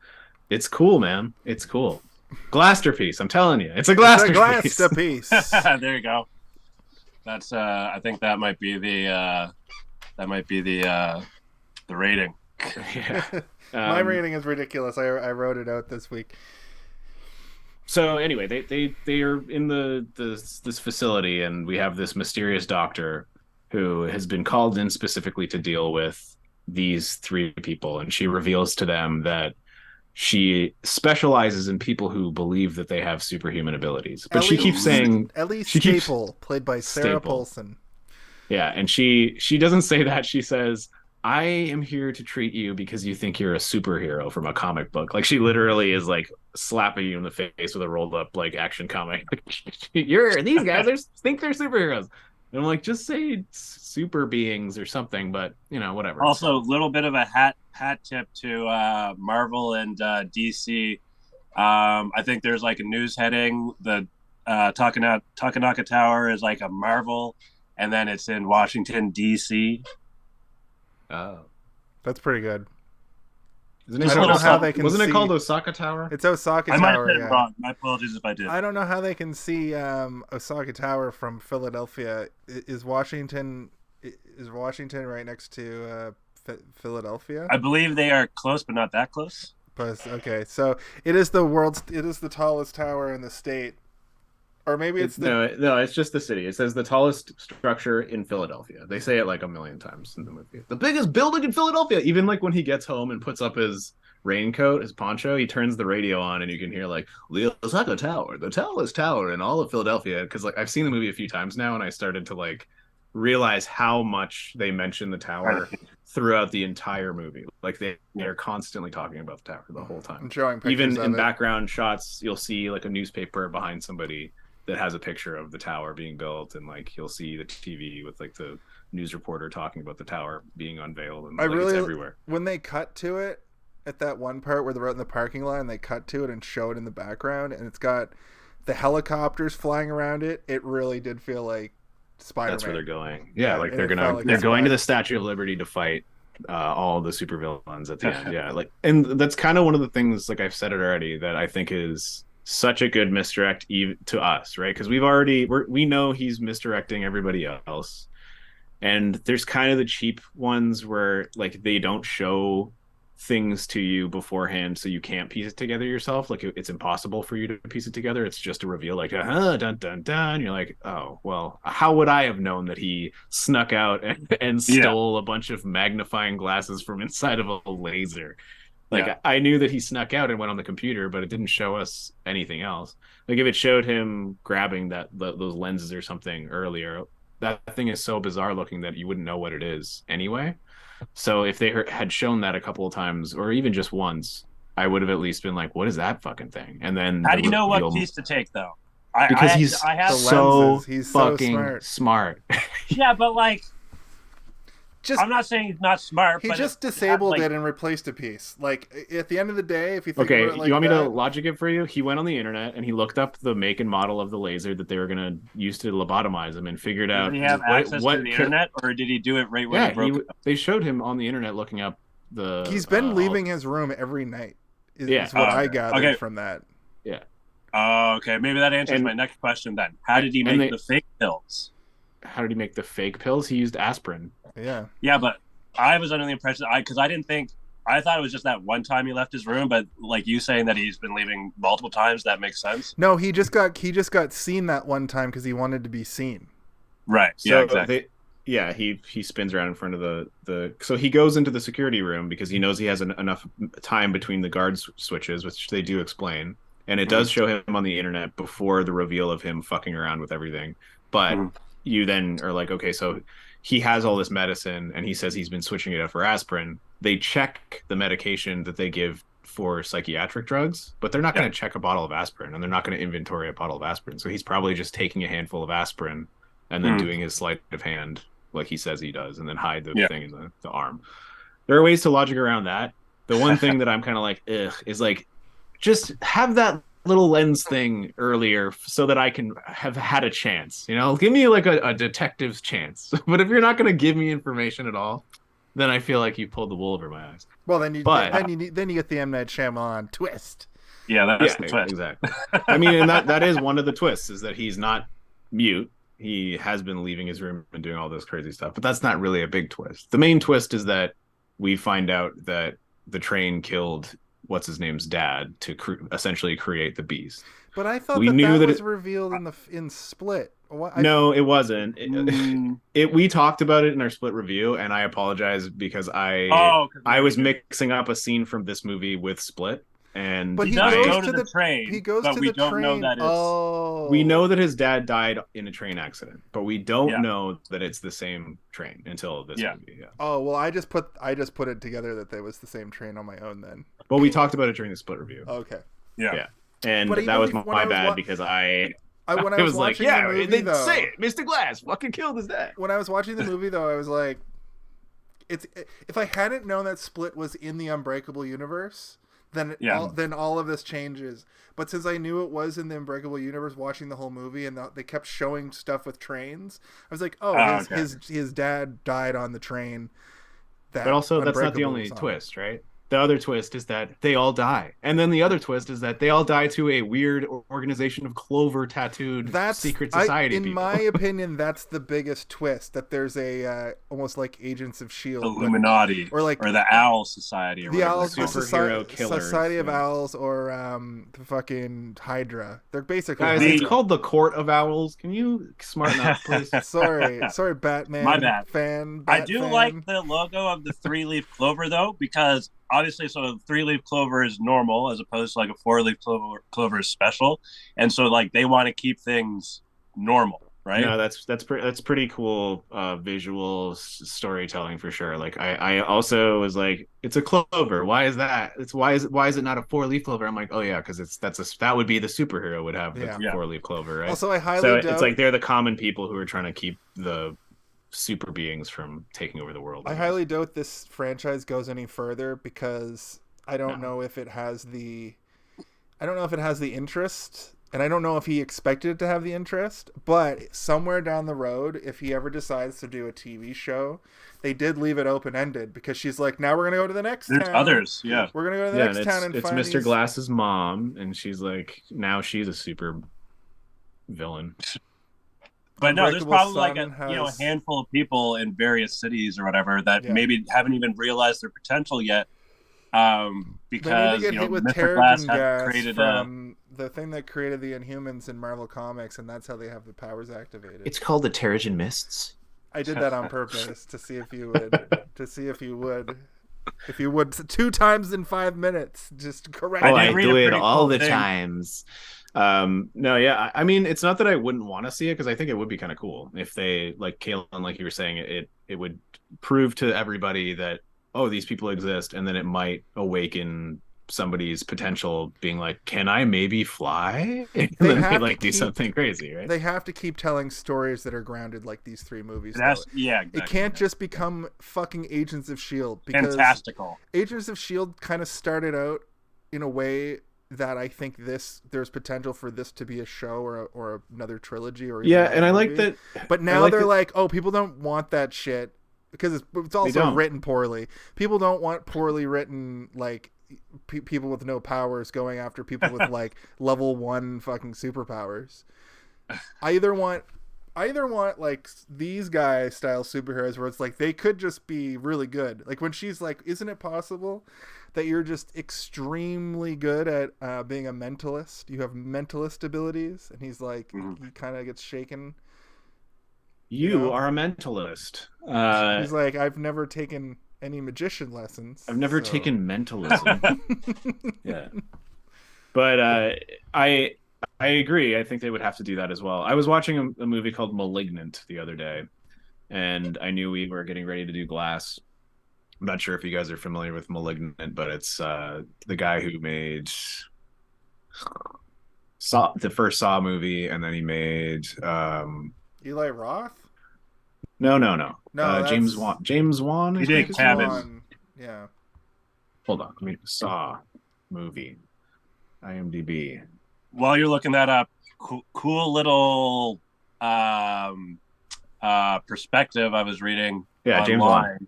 It's cool, man. It's cool. Glasterpiece. I'm telling you, it's a Glasterpiece. There you go. That's I think that might be the rating. Yeah. My rating is ridiculous. I wrote it out this week. So anyway, they are in this facility, and we have this mysterious doctor who has been called in specifically to deal with these three people, and she reveals to them that she specializes in people who believe that they have superhuman abilities. But she keeps saying Ellie Staple, played by Sarah Paulson. Yeah, and she doesn't say that. She says, I am here to treat you because you think you're a superhero from a comic book. Like, she literally is like slapping you in the face with a rolled up like action comic. These guys think they're superheroes. And I'm like, just say super beings or something, but whatever. Also, a little bit of a hat tip to Marvel and DC. I think there's like a news heading. The Takanaka Tower is like a Marvel, and then it's in Washington DC. Oh, that's pretty good. I don't know how they can. Wasn't it called Osaka Tower? It's Osaka Tower. I might have said it wrong. My apologies if I did. I don't know how they can see Osaka Tower from Philadelphia. Is Washington right next to Philadelphia? I believe they are close, but not that close. Okay, so it is the tallest tower in the state. Or maybe it's no, it's just the city. It says the tallest structure in Philadelphia. They say it like a million times in the movie. The biggest building in Philadelphia. Even like when he gets home and puts up his raincoat, his poncho, he turns the radio on and you can hear like the Osaka Tower, the tallest tower in all of Philadelphia. Because like I've seen the movie a few times now, and I started to like realize how much they mention the tower throughout the entire movie. Like they're constantly talking about the tower the whole time. I'm showing pictures even in of background shots, you'll see like a newspaper behind somebody that has a picture of the tower being built, and like you'll see the TV with like the news reporter talking about the tower being unveiled, and it's everywhere. When they cut to it at that one part where they're out in the parking lot and they cut to it and show it in the background, and it's got the helicopters flying around it, it really did feel like Spider-Man. That's where they're going. Yeah, like they're going to the Statue of Liberty to fight all the supervillains at the end. Yeah, like, and that's kind of one of the things, like I've said it already, that I think is such a good misdirect even to us, right? Because we know he's misdirecting everybody else, and there's kind of the cheap ones where like they don't show things to you beforehand, so you can't piece it together yourself. Like it's impossible for you to piece it together. It's just a reveal, like dun dun dun. You're like, oh well, how would I have known that he snuck out and stole a bunch of magnifying glasses from inside of a laser? Like I knew that he snuck out and went on the computer, but it didn't show us anything else. Like if it showed him grabbing those lenses or something earlier, that thing is so bizarre looking that you wouldn't know what it is anyway. So if they had shown that a couple of times, or even just once, I would have at least been like, "What is that fucking thing?" And then how do you know what piece to take though? Because he's so fucking smart. Yeah, but like. I'm not saying he's not smart. He just disabled it and replaced a piece. Like at the end of the day, if you think about it like you want me to logic it for you? He went on the internet and he looked up the make and model of the laser that they were going to use to lobotomize him, and figured out. Did he have access to the internet, or did he do it right when he broke it? They showed him on the internet looking up the. He's been leaving his room every night. Is what I gathered from that. Yeah. Oh, okay. Maybe that answers my next question then. How did he make the fake pills? How did he make the fake pills? He used aspirin. Yeah. Yeah, but I was under the impression because I didn't think I thought it was just that one time he left his room, but like you saying that he's been leaving multiple times, that makes sense. No, he just got seen that one time because he wanted to be seen. Right. So yeah, exactly. He spins around in front of the so he goes into the security room because he knows he has enough time between the guard switches, which they do explain, and it does show him on the internet before the reveal of him fucking around with everything. But you then are like, okay, so he has all this medicine and he says he's been switching it out for aspirin. They check the medication that they give for psychiatric drugs, but they're not going to check a bottle of aspirin, and they're not going to inventory a bottle of aspirin. So he's probably just taking a handful of aspirin and then doing his sleight of hand like he says he does, and then hide the thing in the arm. There are ways to logic around that. The one thing that I'm kind of like, is like, just have that little lens thing earlier so that I can have had a chance. You know, give me like a detective's chance. But if you're not going to give me information at all, then I feel like you pulled the wool over my eyes. Well, then you get the M. Night Shyamalan twist. Yeah, that's the twist. Exactly. I mean, and that is one of the twists, is that he's not mute. He has been leaving his room and doing all this crazy stuff, but that's not really a big twist. The main twist is that we find out that the train killed what's his name's dad to essentially create the beast. But I thought that was revealed in Split. No, it wasn't. We talked about it in our Split review, and I apologize because I was mixing up a scene from this movie with Split. But he does go to the train. He goes to the train. Know that it's... We know that his dad died in a train accident, but we don't know that it's the same train until this movie. Yeah. Oh well, I just put it together that it was the same train on my own then. Well, we talked about it during the Split review. Okay. Yeah. And that was my bad because I was like, the movie, they say it, Mr. Glass fucking killed his dad. When I was watching the movie, though, I was like, if I hadn't known that Split was in the Unbreakable universe, then all of this changes. But since I knew it was in the Unbreakable universe, watching the whole movie, and they kept showing stuff with trains, I was like, his dad died on the train. But also, that's not the only twist, right? The other twist is that they all die. And then the other twist is that they all die to a weird organization of clover tattooed secret society people. In my opinion, that's the biggest twist, that there's a almost like Agents of S.H.I.E.L.D. Illuminati. Or the Owl Society. Or the Owls, superhero killers. Society of Owls, or the fucking Hydra. They're basically... Guys, it's called the Court of Owls. Can you smarten up, please? Sorry, Batman. My bad. Fan. I do like the logo of the 3-leaf clover, though, because... Obviously, so a 3-leaf clover is normal as opposed to like a 4-leaf clover is special, and so like they want to keep things normal, right? No, that's pretty cool visual storytelling for sure. Like I also was like, it's a clover. Why is that? Why is it not a 4-leaf clover? I'm like, oh yeah, because that would be the superhero would have the 4-leaf clover, right? Also, it's like they're the common people who are trying to keep the super beings from taking over the world. I highly doubt this franchise goes any further because I don't know if it has the interest, and I don't know if he expected it to have the interest, but somewhere down the road, if he ever decides to do a TV show, they did leave it open-ended because she's like, now we're going to go to the next town. There's others, yeah. We're going to go to the next town and find Mr. Glass's mom, and she's like, now she's a super villain. But no, there's probably like a handful of people in various cities or whatever that maybe haven't even realized their potential yet, because Mr. Glass had created the thing that created the Inhumans in Marvel Comics, and that's how they have the powers activated. It's called the Terrigen Mists. I did that on purpose to see if you would 2 times in 5 minutes, just correct. I do it all the times. No, yeah, I mean, it's not that I wouldn't want to see it, because I think it would be kind of cool if they, like Kalen, like you were saying, it would prove to everybody that, oh, these people exist, and then it might awaken somebody's potential, being like, can I maybe fly? And then they like do something crazy, right? They have to keep telling stories that are grounded like these 3 movies. Exactly. It can't just become fucking Agents of S.H.I.E.L.D. because fantastical. Agents of S.H.I.E.L.D. kind of started out in a way that I think there's potential for this to be a show or another trilogy or and I like that. But now they're like, oh, people don't want that shit because it's also written poorly. People don't want poorly written like people with no powers going after people with like level 1 fucking superpowers. I either want like these guy style superheroes where it's like they could just be really good. Like when she's like, isn't it possible that you're just extremely good at being a mentalist? You have mentalist abilities, and he's like, he kind of gets shaken. You are a mentalist. He's like, I've never taken any magician lessons. I've never taken mentalism. Yeah, but I agree. I think they would have to do that as well. I was watching a movie called *Malignant* the other day, and I knew we were getting ready to do Glass. I'm not sure if you guys are familiar with *Malignant*, but it's the guy who made the first Saw movie, and then he made Eli Roth. No. James Wan. James Wan. He did Cabin. Yeah. Hold on. I mean, Saw movie. IMDb. While you're looking that up, cool little perspective I was reading. Yeah, James Wan.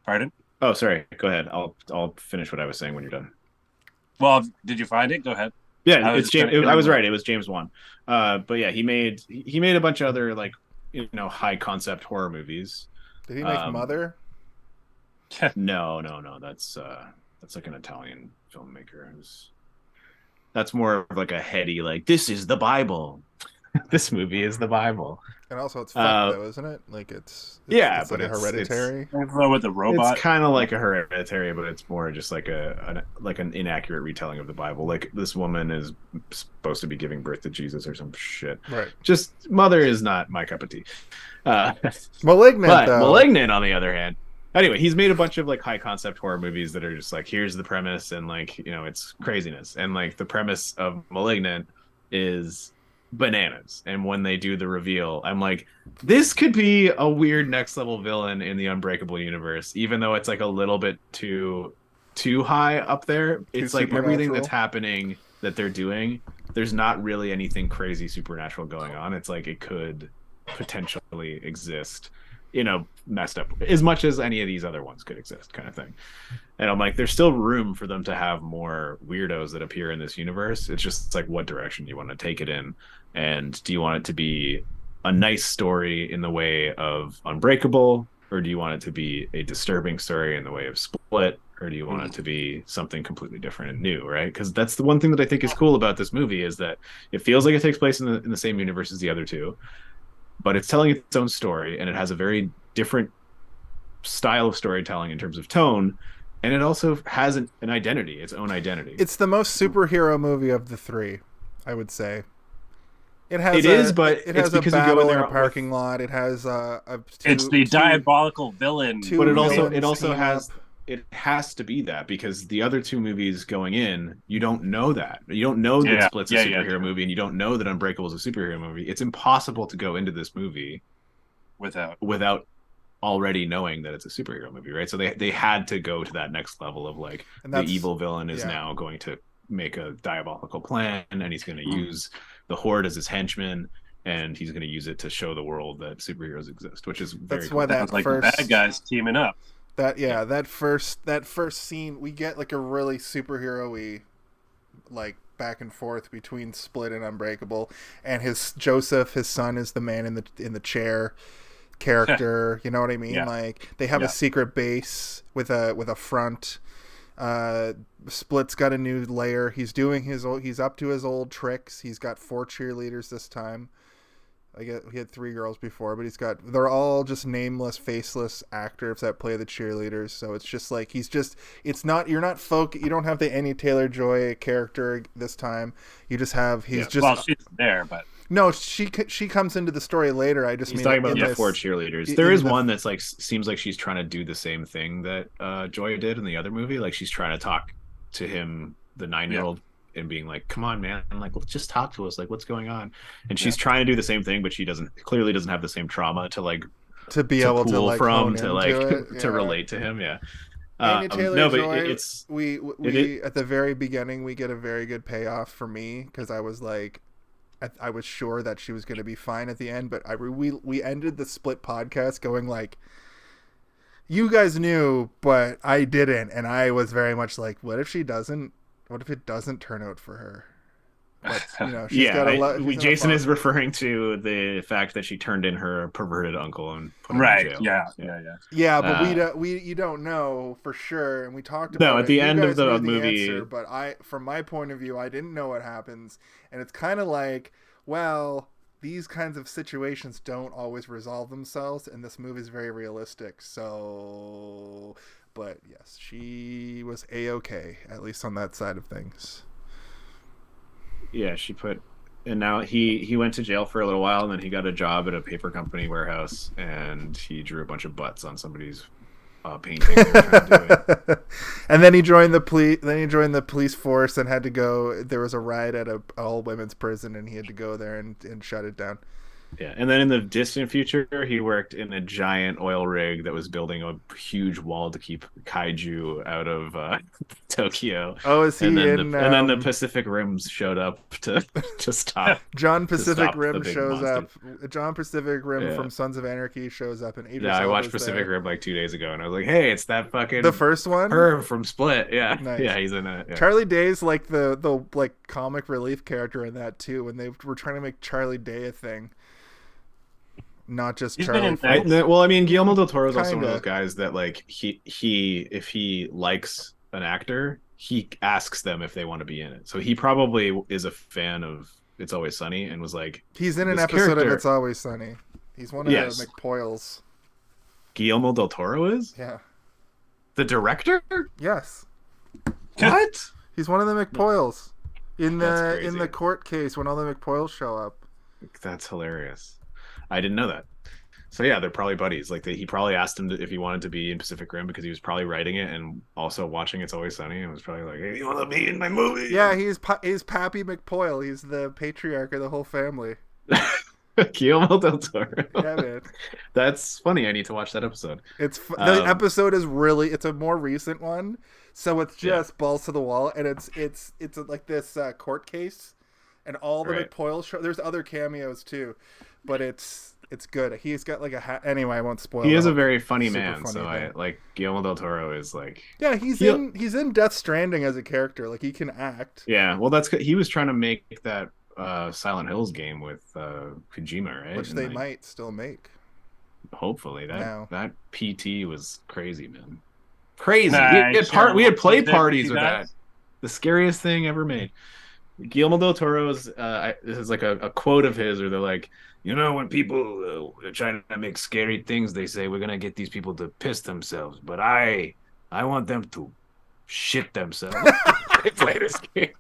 Pardon? Oh, sorry. Go ahead. I'll finish what I was saying when you're done. Well, did you find it? Go ahead. Yeah, it's James. I was right. It was James Wan. But yeah, he made a bunch of other like high concept horror movies. Did he make Mother? No. That's like an Italian filmmaker. That's more of like a heady, like, this is the Bible. This movie is the Bible. And also it's fucked though, isn't it? Like it's but like it's Hereditary. With the robot. It's kind of like a Hereditary, but it's more just like an inaccurate retelling of the Bible. Like this woman is supposed to be giving birth to Jesus or some shit. Right. Just Mother is not my cup of tea. Malignant, though. Malignant, on the other hand. Anyway, he's made a bunch of like high concept horror movies that are just like, here's the premise, and like, it's craziness. And like the premise of *Malignant* is bananas. And when they do the reveal, I'm like, this could be a weird next level villain in the Unbreakable universe, even though it's like a little bit too high up there. It's like everything that's happening that they're doing, there's not really anything crazy supernatural going on. It's like it could potentially exist, messed up as much as any of these other ones could exist, kind of thing. And I'm like, there's still room for them to have more weirdos that appear in this universe. It's just like, what direction do you want to take it in? And do you want it to be a nice story in the way of Unbreakable, or do you want it to be a disturbing story in the way of Split, or do you want it to be something completely different and new, right? Because that's the one thing that I think is cool about this movie, is that it feels like it takes place in the same universe as the other two, but it's telling its own story, and it has a very different style of storytelling in terms of tone, and it also has an identity, its own identity. It's the most superhero movie of the three, I would say. It has it has a battle in a parking lot. It has it's the diabolical villain, but it also has to be that, because the other two movies going in, you don't know that. You don't know that Split's a superhero movie, and you don't know that Unbreakable is a superhero movie. It's impossible to go into this movie without already knowing that it's a superhero movie, right? So they had to go to that next level of like, the evil villain is now going to make a diabolical plan, and he's going to use the Horde as his henchman, and he's going to use it to show the world that superheroes exist, which is very cool. Why that like first bad guys teaming up. That first scene, we get like a really superhero-y like back and forth between Split and Unbreakable, and Joseph, his son, is the man in the chair character. You know what I mean? Like they have a secret base with a front. Split's got a new layer. He's up to his old tricks. He's got 4 cheerleaders this time. He had 3 girls before, but they're all just nameless, faceless actors that play the cheerleaders. So it's just like, you don't have the Anya Taylor-Joy character this time. You just have, she's there, but no, she comes into the story later. He's talking about the 4 cheerleaders. There is one that's like, seems like she's trying to do the same thing that Joy did in the other movie. Like she's trying to talk to him, the 9-year-old, and being like, come on, man, like, let's just talk to us, like, what's going on? And she's trying to do the same thing, but she clearly doesn't have the same trauma to like to be able to like from to like to relate to him. Anya Taylor-Joy, we at the very beginning, we get a very good payoff for me, because I was like, I was sure that she was going to be fine at the end, but we ended the Split podcast going like, You guys knew, but I didn't, and I was very much like, what if she doesn't? What if it doesn't turn out for her? But she's got a Jason is referring to the fact that she turned in her perverted uncle and put him in jail. Yeah, but you don't know for sure, and we talked about at the end of the movie. Answer, but from my point of view, I didn't know what happens, and it's kind of like, well, these kinds of situations don't always resolve themselves, and this movie is very realistic. So, but yes, she was A-okay, at least on that side of things. Yeah, and now he went to jail for a little while, and then he got a job at a paper company warehouse, and he drew a bunch of butts on somebody's painting. And then he joined the police. Then he joined the police force and had to go. There was a riot at a all women's prison, and he had to go there and shut it down. Yeah, and then in the distant future, he worked in a giant oil rig that was building a huge wall to keep kaiju out of Tokyo. Oh, is he and then in? The Pacific Rim showed up to stop. John Pacific Rim shows up. John Pacific Rim from Sons of Anarchy shows up, and I watched Pacific Rim like 2 days ago, and I was like, "Hey, it's that fucking the first one, her from Split." Yeah, nice. Yeah, he's in it. Yeah. Charlie Day's like the like comic relief character in that too. When they were trying to make Charlie Day a thing. Not just Charlie. Well, I mean, Guillermo del Toro is also one of those guys that, like, he if he likes an actor, he asks them if they want to be in it. So he probably is a fan of It's Always Sunny and was like, he's in an episode of It's Always Sunny. He's one of the McPoyles. Guillermo del Toro is? Yeah. The director? Yes. What? He's one of the McPoyles in the court case when all the McPoyles show up. That's hilarious. I didn't know that. So yeah, they're probably buddies. Like he probably asked him if he wanted to be in Pacific Rim because he was probably writing it and also watching It's Always Sunny and was probably like, "Hey, you want to be in my movie?" Yeah, he's Pappy McPoyle. He's the patriarch of the whole family. Guillermo del Toro. Yeah, man. That's funny. I need to watch that episode. The episode is it's a more recent one, so it's just balls to the wall, and it's like this court case, and all the McPoyles show. There's other cameos too. But it's good. He's got like a hat. Anyway, I won't spoil. He is a very funny man. So I like Guillermo del Toro is like. Yeah, he's in Death Stranding as a character. Like he can act. Yeah, well, he was trying to make that Silent Hills game with Kojima, right? Which they might still make. Hopefully, that PT was crazy, man. Crazy. We had play parties with that. The scariest thing ever made. Guillermo del Toro's. This is like a quote of his, or they're like. When people are trying to make scary things, they say we're gonna get these people to piss themselves, but I want them to shit themselves. They play this game.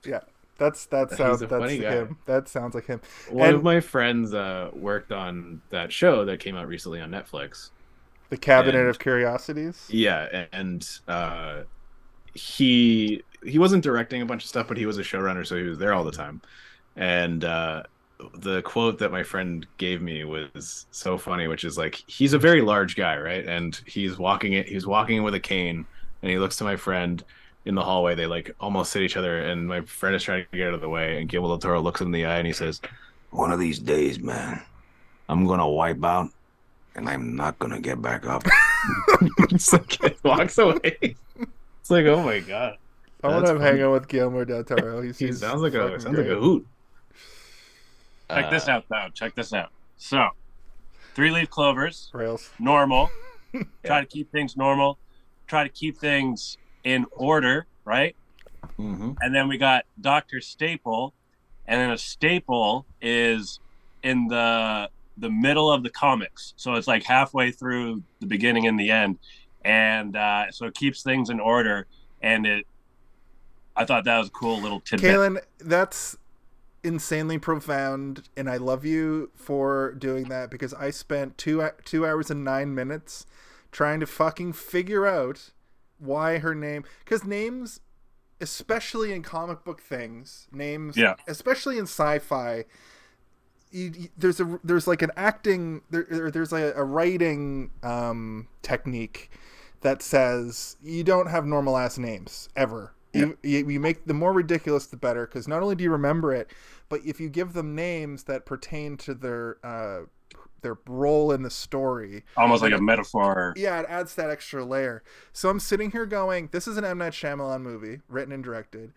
Yeah, that sounds him. Guy. That sounds like him. One of my friends worked on that show that came out recently on Netflix, The Cabinet of Curiosities. Yeah, and he wasn't directing a bunch of stuff, but he was a showrunner, so he was there all the time, and. The quote that my friend gave me was so funny, which is like, he's a very large guy, right? And he's walking with a cane, and he looks to my friend in the hallway. They like almost hit each other, and my friend is trying to get out of the way, and Guillermo del Toro looks him in the eye and he says, "One of these days, man, I'm gonna wipe out, and I'm not gonna get back up." It's like, it walks away. It's like, oh my god. I want to hang out with Guillermo del Toro. He sounds like a hoot. Check this out, though. Check this out. So, 3-leaf clovers. Rails. Normal. Try to keep things normal. Try to keep things in order, right? Mm-hmm. And then we got Dr. Staple. And then a staple is in the middle of the comics. So it's like halfway through the beginning and the end. And so it keeps things in order. And I thought that was a cool little tidbit. Kaylin, that's insanely profound, and I love you for doing that, because I spent 2 hours and 9 minutes trying to fucking figure out why her name, because names, especially in comic book things, especially in sci-fi, there's like an acting there's a writing technique that says you don't have normal ass names ever. You make the more ridiculous the better, because not only do you remember it, but if you give them names that pertain to their role in the story, almost like a metaphor. Yeah, it adds that extra layer. So I'm sitting here going, this is an M. Night Shyamalan movie, written and directed.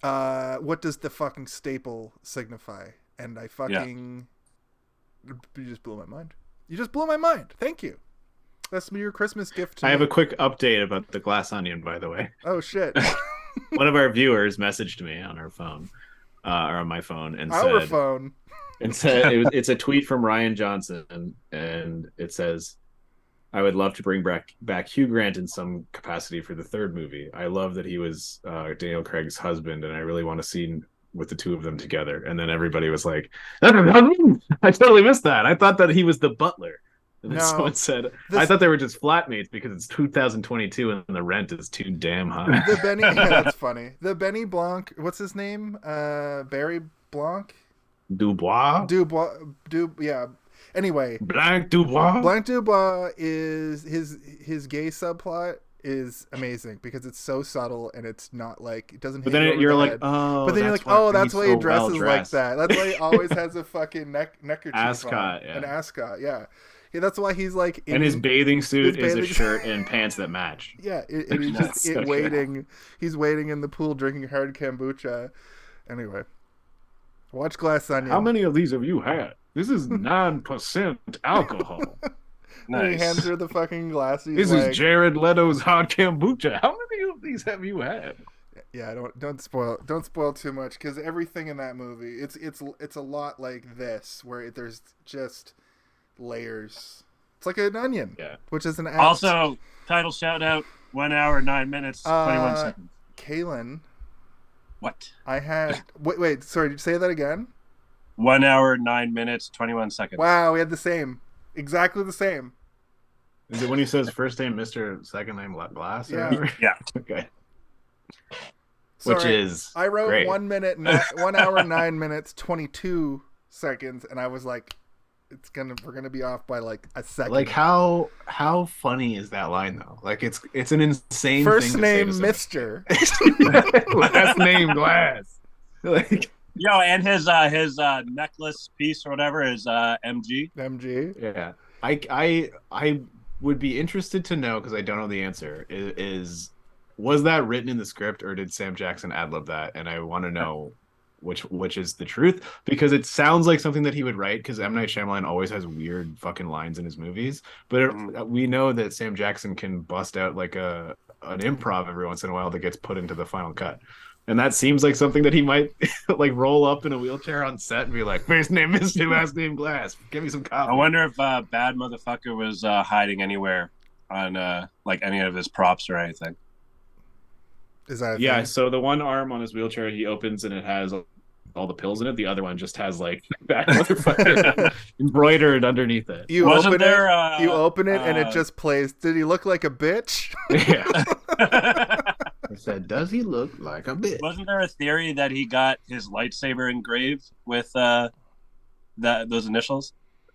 What does the fucking staple signify? And I fucking... You just blew my mind. You just blew my mind. Thank you. That's your Christmas gift to me. I have a quick update about the glass onion, by the way. Oh, shit. One of our viewers messaged me on our phone, or on my phone, and Our said... phone. And said it's a tweet from Ryan Johnson, and it says, "I would love to bring back Hugh Grant in some capacity for the third movie. I love that he was Daniel Craig's husband, and I really want a scene with the two of them together." And then everybody was like, "I totally missed that. I thought that he was the butler." And then someone said, "I thought they were just flatmates because it's 2022 and the rent is too damn high." The Benny, yeah, that's funny. The Benny Blanc, what's his name? Barry Blanc. Dubois. Yeah. Anyway, Blanc Dubois is his gay subplot is amazing because it's so subtle and it's not like it doesn't. But then you're like, oh. But then you're like, oh, that's why he dresses like that. That's why he always has a fucking neckerchief ascot, on. An ascot, yeah. Yeah, that's why he's like. And his bathing suit is a shirt and pants that match. Yeah, and he's just waiting. He's waiting in the pool drinking hard kombucha. Anyway. Watch Glass Onion. How many of these have you had? This is 9% alcohol. Nice. He hands her the fucking glass. This is Jared Leto's hot kombucha. How many of these have you had? Yeah, don't spoil too much, because everything in that movie, it's a lot like this, where there's just layers. It's like an onion, which is an act. Also, title shout out: 1 hour 9 minutes 21 seconds. Kaylin. What? I had... Wait, sorry, say that again? 1 hour, 9 minutes, 21 seconds. Wow, we had the same. Exactly the same. Is it when he says first name Mr., second name Glass? Yeah. Yeah. Okay. Sorry, which is I wrote great. 1 hour, 9 minutes, 22 seconds, and I was like, we're gonna be off by like a second. Like how funny is that line though? Like it's an insane first thing name to say to Mr. last name Glass. Like and his necklace piece or whatever is MG. Yeah. I would be interested to know, because I don't know the answer, was that written in the script or did Sam Jackson ad-lib that? And I want to know which is the truth, because it sounds like something that he would write, because M. Night Shyamalan always has weird fucking lines in his movies, but we know that Sam Jackson can bust out like an improv every once in a while that gets put into the final cut, and that seems like something that he might like roll up in a wheelchair on set and be like, first name Mr., last name Glass, give me some coffee. I wonder if Bad Motherfucker was hiding anywhere on like any of his props or anything. Is that thing? So the one arm on his wheelchair he opens and it has all the pills in it. The other one just has like Bad Motherfucker embroidered underneath it. You open it and it just plays. Did he look like a bitch? Yeah. I said, does he look like a bitch? Wasn't there a theory that he got his lightsaber engraved with those initials?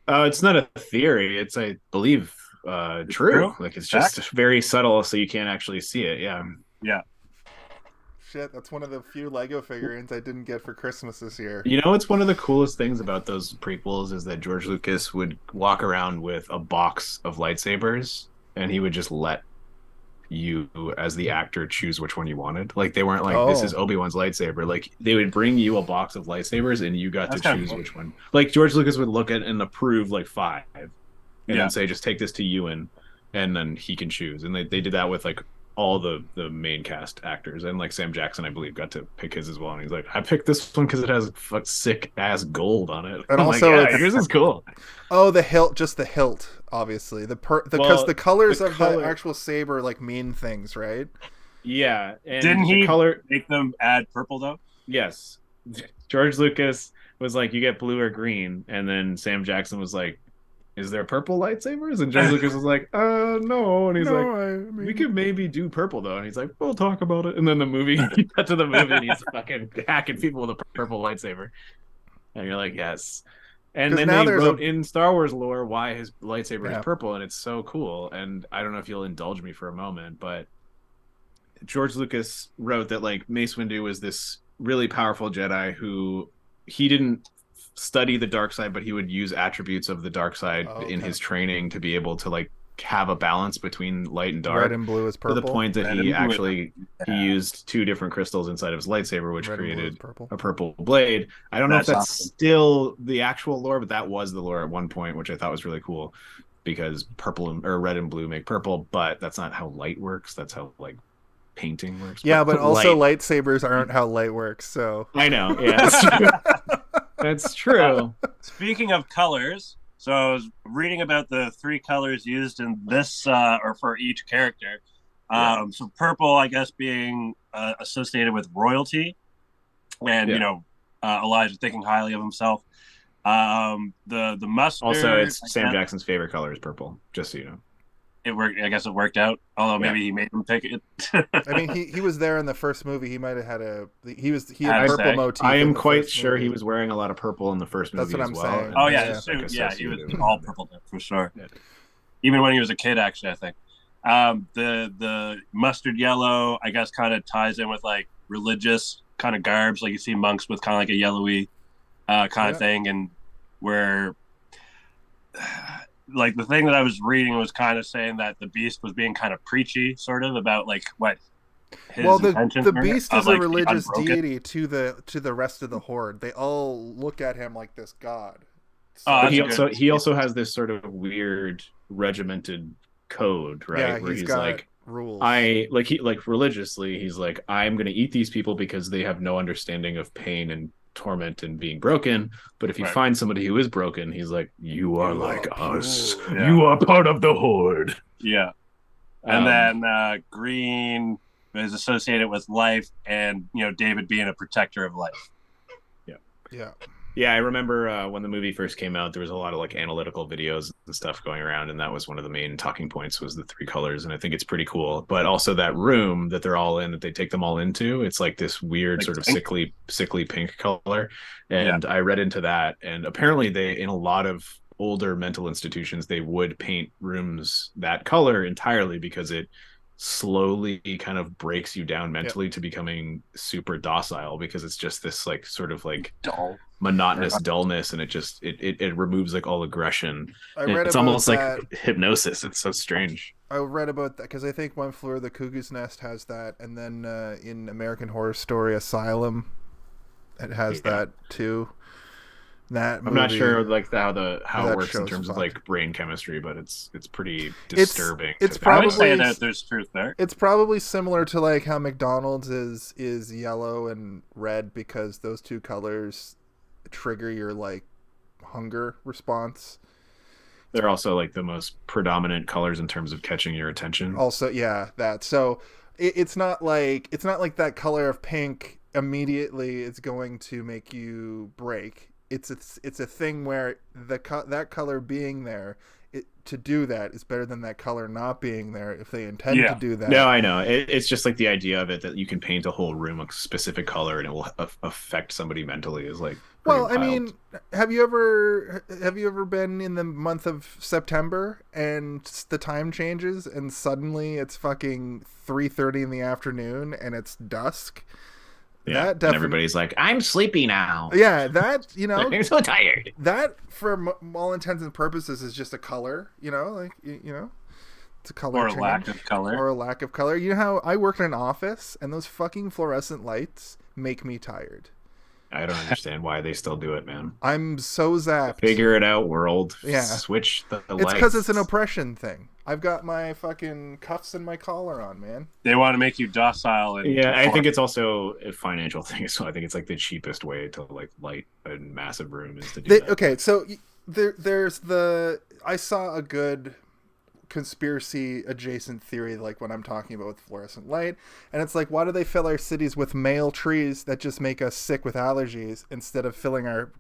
It's not a theory. It's, I believe, true. Like it's just very subtle, so you can't actually see it. Yeah. Yeah. Shit, that's one of the few Lego figurines I didn't get for Christmas this year. You know what's one of the coolest things about those prequels is that George Lucas would walk around with a box of lightsabers, and he would just let you, as the actor, choose which one you wanted. Like, they weren't like, this is Obi-Wan's lightsaber. Like, they would bring you a box of lightsabers, and you got to choose which one. Like, George Lucas would look at and approve, like, 5. And then say, just take this to Ewan, and then he can choose. And they did that with, like, all the main cast actors, and like Sam Jackson, I believe, got to pick his as well. And he's like, I picked this one because it has sick ass gold on it. And I'm also, like, yours is cool. Oh, the hilt, just the hilt, obviously. Because the colors of the actual saber like mean things, right? Yeah. And didn't he make them add purple though? Yes. George Lucas was like, you get blue or green, and then Sam Jackson was like, is there purple lightsabers? And George Lucas was like, no. And he's we could maybe do purple though. And he's like, we'll talk about it. And then he got to the movie and he's fucking hacking people with a purple lightsaber. And you're like, yes. And then they wrote in Star Wars lore why his lightsaber is purple, and it's so cool. And I don't know if you'll indulge me for a moment, but George Lucas wrote that like Mace Windu was this really powerful Jedi who he didn't study the dark side, but he would use attributes of the dark side in his training to be able to like have a balance between light and dark. Red and blue is purple. To the point that he used 2 different crystals inside of his lightsaber, which created a purple blade. I don't know if that's still the actual lore, but that was the lore at one point, which I thought was really cool because red and blue make purple, but that's not how light works. That's how like painting works. Yeah, but also lightsabers aren't how light works. So I know. Yeah, that's true. That's true. Speaking of colors. So I was reading about the 3 colors used in this, or for each character. So purple, I guess, being associated with royalty, and Elijah thinking highly of himself. The mustard. Also, it's Sam Jackson's favorite color is purple. Just so you know. It worked. I guess it worked out. Although maybe he made him pick it. I mean, he was there in the first movie. He might have had he had purple motif. I am quite sure he was wearing a lot of purple in the first movie. That's what I'm saying. Oh yeah, he was all purple for sure. Yeah. Even when he was a kid, actually, I think. The mustard yellow, I guess, kind of ties in with like religious kind of garbs, like you see monks with kind of like a yellowy kind of thing, and where. Like the thing that I was reading was kind of saying that the beast was being kind of preachy, sort of about like what his intentions the were beast is like, a religious deity to the rest of the horde. They all look at him like this god. So he also has this sort of weird regimented code, right? Yeah, where he's got like rules. Religiously, he's like, I'm going to eat these people because they have no understanding of pain and torment and being broken. But if you find somebody who is broken, he's like, you are like us. Yeah. You are part of the horde. Yeah. And then green is associated with life, and David being a protector of life. Yeah, I remember when the movie first came out, there was a lot of like analytical videos and stuff going around, and that was one of the main talking points was the 3 colors, and I think it's pretty cool. But also that room that they're all in, that they take them all into, it's like this weird like sort of sickly pink color. And I read into that, and apparently they, in a lot of older mental institutions, they would paint rooms that color entirely because it slowly kind of breaks you down mentally to becoming super docile, because it's just this like sort of like dull, monotonous dullness, and it removes like all aggression. It's almost like hypnosis. It's so strange. I read about that because I think One Flew Over the Cuckoo's Nest has that, and then in American Horror Story Asylum it has that too. That movie, I'm not sure like how it works in terms of like brain chemistry, but it's pretty disturbing. It's probably, I would say that there's truth there. It's probably similar to like how McDonald's is yellow and red, because those 2 colors trigger your like hunger response. They're also like the most predominant colors in terms of catching your attention. Also, yeah, that. So it's not like that color of pink immediately is going to make you break. It's a thing where that color being there to do that is better than that color not being there if they intend to do that. No, I know. It's just like the idea of it that you can paint a whole room a specific color and it will affect somebody mentally is like. Well, I mean, have you ever been in the month of September and the time changes and suddenly it's fucking 3:30 in the afternoon and it's dusk? Yeah, and everybody's like, I'm sleepy now. Yeah, that, I'm so tired. That, for all intents and purposes, is just a color, it's a color change. Or a lack of color. Or a lack of color. You know how I work in an office, and those fucking fluorescent lights make me tired. I don't understand why they still do it, man. I'm so zapped. Figure it out, world. Yeah. Switch the lights. It's because it's an oppression thing. I've got my fucking cuffs and my collar on, man. They want to make you docile. I think it's also a financial thing. So I think it's like the cheapest way to like light a massive room is to do that. Okay, so there's I saw a good conspiracy adjacent theory like what I'm talking about with fluorescent light, and it's like, why do they fill our cities with male trees that just make us sick with allergies instead of filling our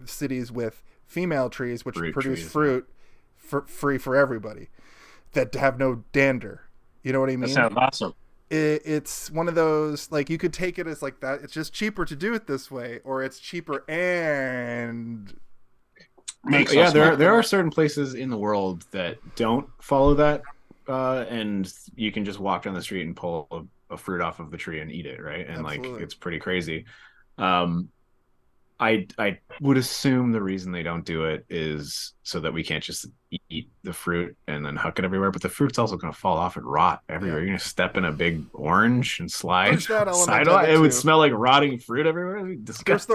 cities with female trees which produce fruit free for everybody that have no dander? You know what I mean? That sounds awesome. It's one of those, like, you could take it as like that. It's just cheaper to do it this way, or it's cheaper and there are certain places in the world that don't follow that, and you can just walk down the street and pull a fruit off of the tree and eat it, right? And Absolutely. like it's pretty crazy. I would assume the reason they don't do it is so that we can't just eat the fruit and then huck it everywhere. But the fruit's also going to fall off and rot everywhere. You're going to step in a big orange and slide. There's that element sidewalk. of it It would too. smell like rotting fruit everywhere. It'd be disgusting.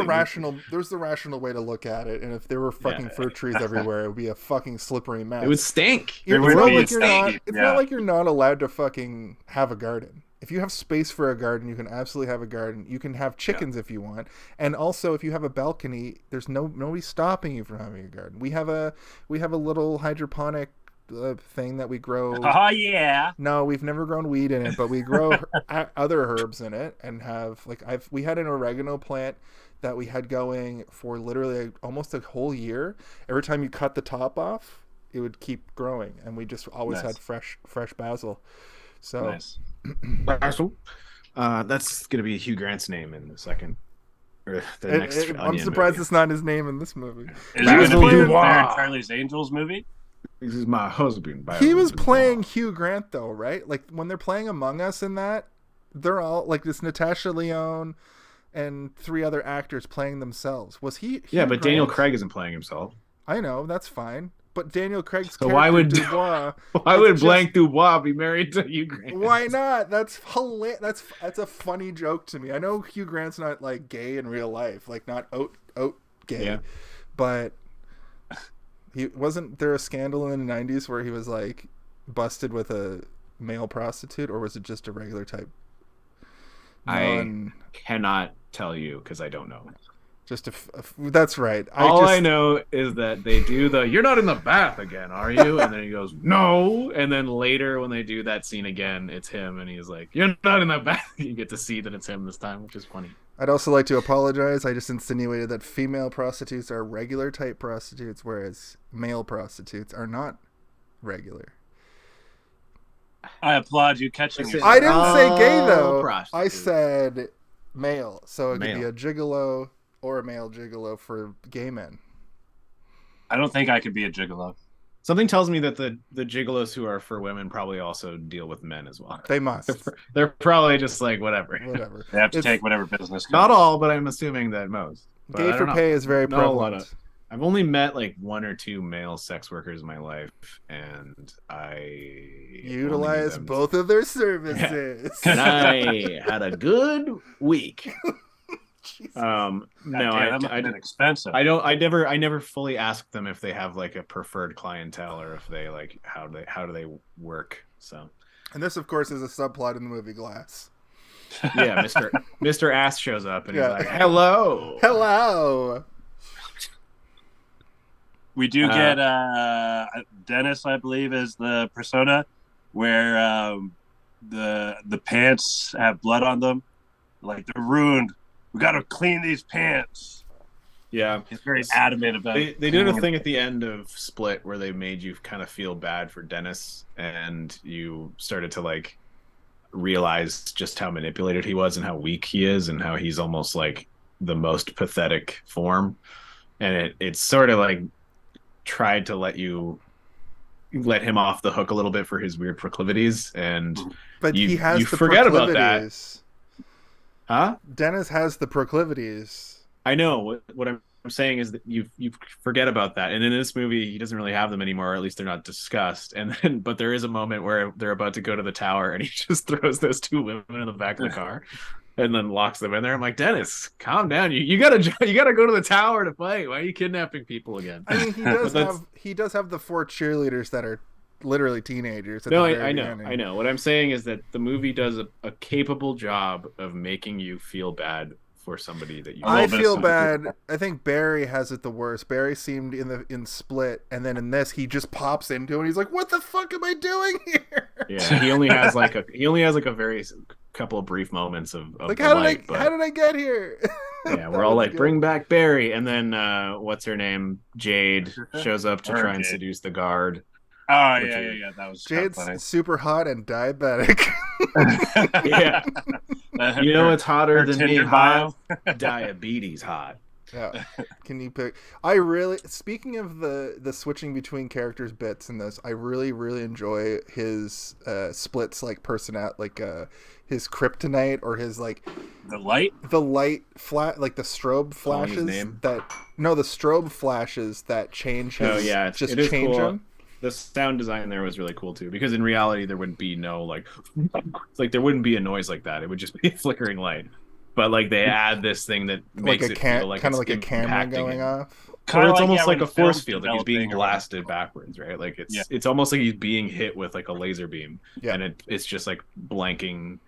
There's the rational way to look at it. And if there were fucking fruit trees everywhere, it would be a fucking slippery mess. It would stink. It's not like you're not allowed to fucking have a garden. If you have space for a garden, you can absolutely have a garden. You can have chickens if you want, and also if you have a balcony, there's nobody stopping you from having a garden. We have a little hydroponic thing that we grow. Oh yeah. No, we've never grown weed in it, but we grow other herbs in it, and have we had an oregano plant that we had going for literally almost a whole year. Every time you cut the top off, it would keep growing, and we just always had fresh basil. So. Nice. That's gonna be Hugh Grant's name in the second or the next. I'm surprised it's not his name in this movie. Is he going to be in Charlie's Angels movie? This is my husband. He was playing Hugh Grant though, right? Like when they're playing Among Us in that, they're all like this Natasha Lyonne and 3 other actors playing themselves. Was he? Yeah, but Daniel Craig isn't playing himself. I know, that's fine. But Daniel Craig's so character Dubois. Why would Blank Dubois be married to Hugh Grant? Why not? That's hilarious. That's a funny joke to me. I know Hugh Grant's not like gay in real life, like not out gay, but wasn't there a scandal in the 90s where he was like busted with a male prostitute, or was it just a regular type? I cannot tell you because I don't know. That's right. I know is that they do you're not in the bath again, are you? And then he goes, no. And then later when they do that scene again, it's him. And he's like, you're not in the bath. You get to see that it's him this time, which is funny. I'd also like to apologize. I just insinuated that female prostitutes are regular type prostitutes, whereas male prostitutes are not regular. I applaud you catching yourself. I didn't say gay, though. Prostitute. I said male. So it could be a gigolo or a male gigolo for gay men. I don't think I could be a gigolo. Something tells me that the gigolos who are for women probably also deal with men as well. They must. They're probably just like whatever. They have to take whatever business comes. Not all, but I'm assuming that most. But gay for pay is very prevalent. I've only met like 1 or 2 male sex workers in my life, and I utilize both of their services. Yeah. And I had a good week. No, I expensive. I never fully ask them if they have like a preferred clientele or if they like how do they work. So, and this of course is a subplot in the movie Glass. Yeah, Mr. Ass shows up and he's like, hello. We do get Dennis, I believe, is the persona where the pants have blood on them, like they're ruined. We got to clean these pants. Yeah, he's very adamant about it. They did a thing at the end of Split where they made you kind of feel bad for Dennis, and you started to like realize just how manipulated he was and how weak he is and how he's almost like the most pathetic form. And it's sort of like tried to let him off the hook a little bit for his weird proclivities, but you forget about that. Huh? Dennis has the proclivities. I know. What I'm saying is that you forget about that, and in this movie he doesn't really have them anymore, or at least they're not discussed. But there is a moment where they're about to go to the tower, and he just throws those 2 women in the back of the car, and then locks them in there. I'm like, Dennis, calm down. You gotta go to the tower to fight. Why are you kidnapping people again? I mean, he does have the 4 cheerleaders that are literally teenagers. No, I know. What I'm saying is that the movie does a capable job of making you feel bad for somebody that you. I feel bad. I think Barry has it the worst. Barry seemed in Split, and then in this, he just pops into it. And he's like, "What the fuck am I doing here?" Yeah, he only has like a very couple of brief moments of like how did I get here? Yeah, we're all like, bring back Barry, and then what's her name? Jade shows up to try and seduce the guard. Oh, yeah. That was Jade's super hot and diabetic. Yeah. You know what's hotter than me hot? Diabetes hot. Yeah. Can you pick? I really, speaking of the switching between characters bits in this, I really enjoy his splits, like his kryptonite or his like the light flat, like the strobe Calling his flashes name? the strobe flashes that change his. Oh yeah, just it is change cool. him. The sound design there was really cool too, because in reality there wouldn't be no like there wouldn't be a noise like that. It would just be a flickering light. But like they add this thing that makes Like it feel like kind of it's like a camera impacting going him. off. Or it's almost when like a film's force field, like he's being developing or blasted backwards, right? Like it's almost like he's being hit with like a laser beam, Yeah. and it's just like blanking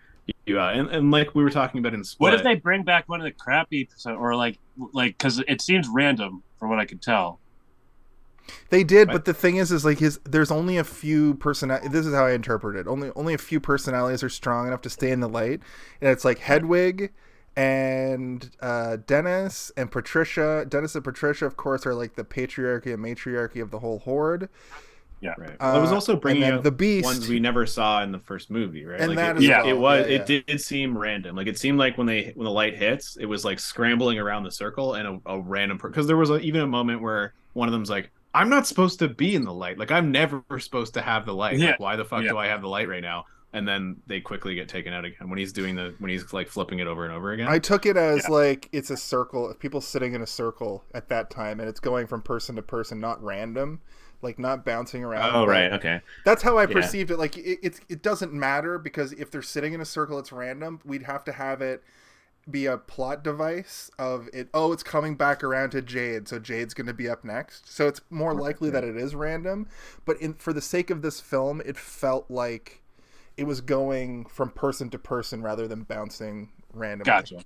you out. And like we were talking about in Split, What if they bring back one of the crappy or like because it seems random from what I could tell. They did, but the thing is like there's only a few this is how I interpret it. Only a few personalities are strong enough to stay in the light, and it's like Hedwig and Dennis and Patricia. Dennis and Patricia, of course, are like the patriarchy and matriarchy of the whole horde. Yeah, right. Well, it was also bringing out the Beast, ones we never saw in the first movie, right? And like that it did seem random. Like it seemed like when the light hits, it was like scrambling around the circle and a random because there was even a moment where one of them's like, I'm not supposed to be in the light. Like I'm never supposed to have the light. Yeah. Like, why the fuck do I have the light right now? And then they quickly get taken out again when he's like flipping it over and over again. I took it as like it's a circle, people sitting in a circle at that time, and it's going from person to person, not random, like not bouncing around. Oh right, okay. That's how I perceived it. Like it doesn't matter because if they're sitting in a circle, it's random. We'd have to have it be a plot device of it. Oh, it's coming back around to Jade, so Jade's going to be up next. So it's more likely that it is random. But for the sake of this film, it felt like it was going from person to person rather than bouncing randomly. Gotcha.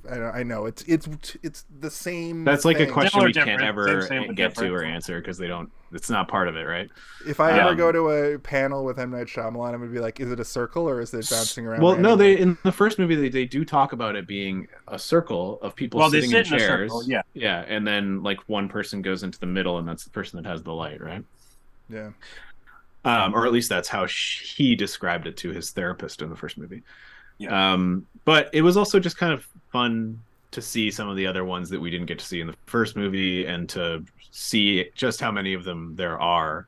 I know it's the same. That's like thing. a question we can't ever same get to or answer because it's not part of it, right? If I ever go to a panel with M. Night Shyamalan, I'm gonna be like, is it a circle or is it bouncing around? Well, randomly? no, they in the first movie they do talk about it being a circle of people sitting in chairs. Yeah, and then like one person goes into the middle, and that's the person that has the light, right? Yeah. Or at least that's how he described it to his therapist in the first movie. Yeah. But it was also just kind of fun to see some of the other ones that we didn't get to see in the first movie and to see just how many of them there are.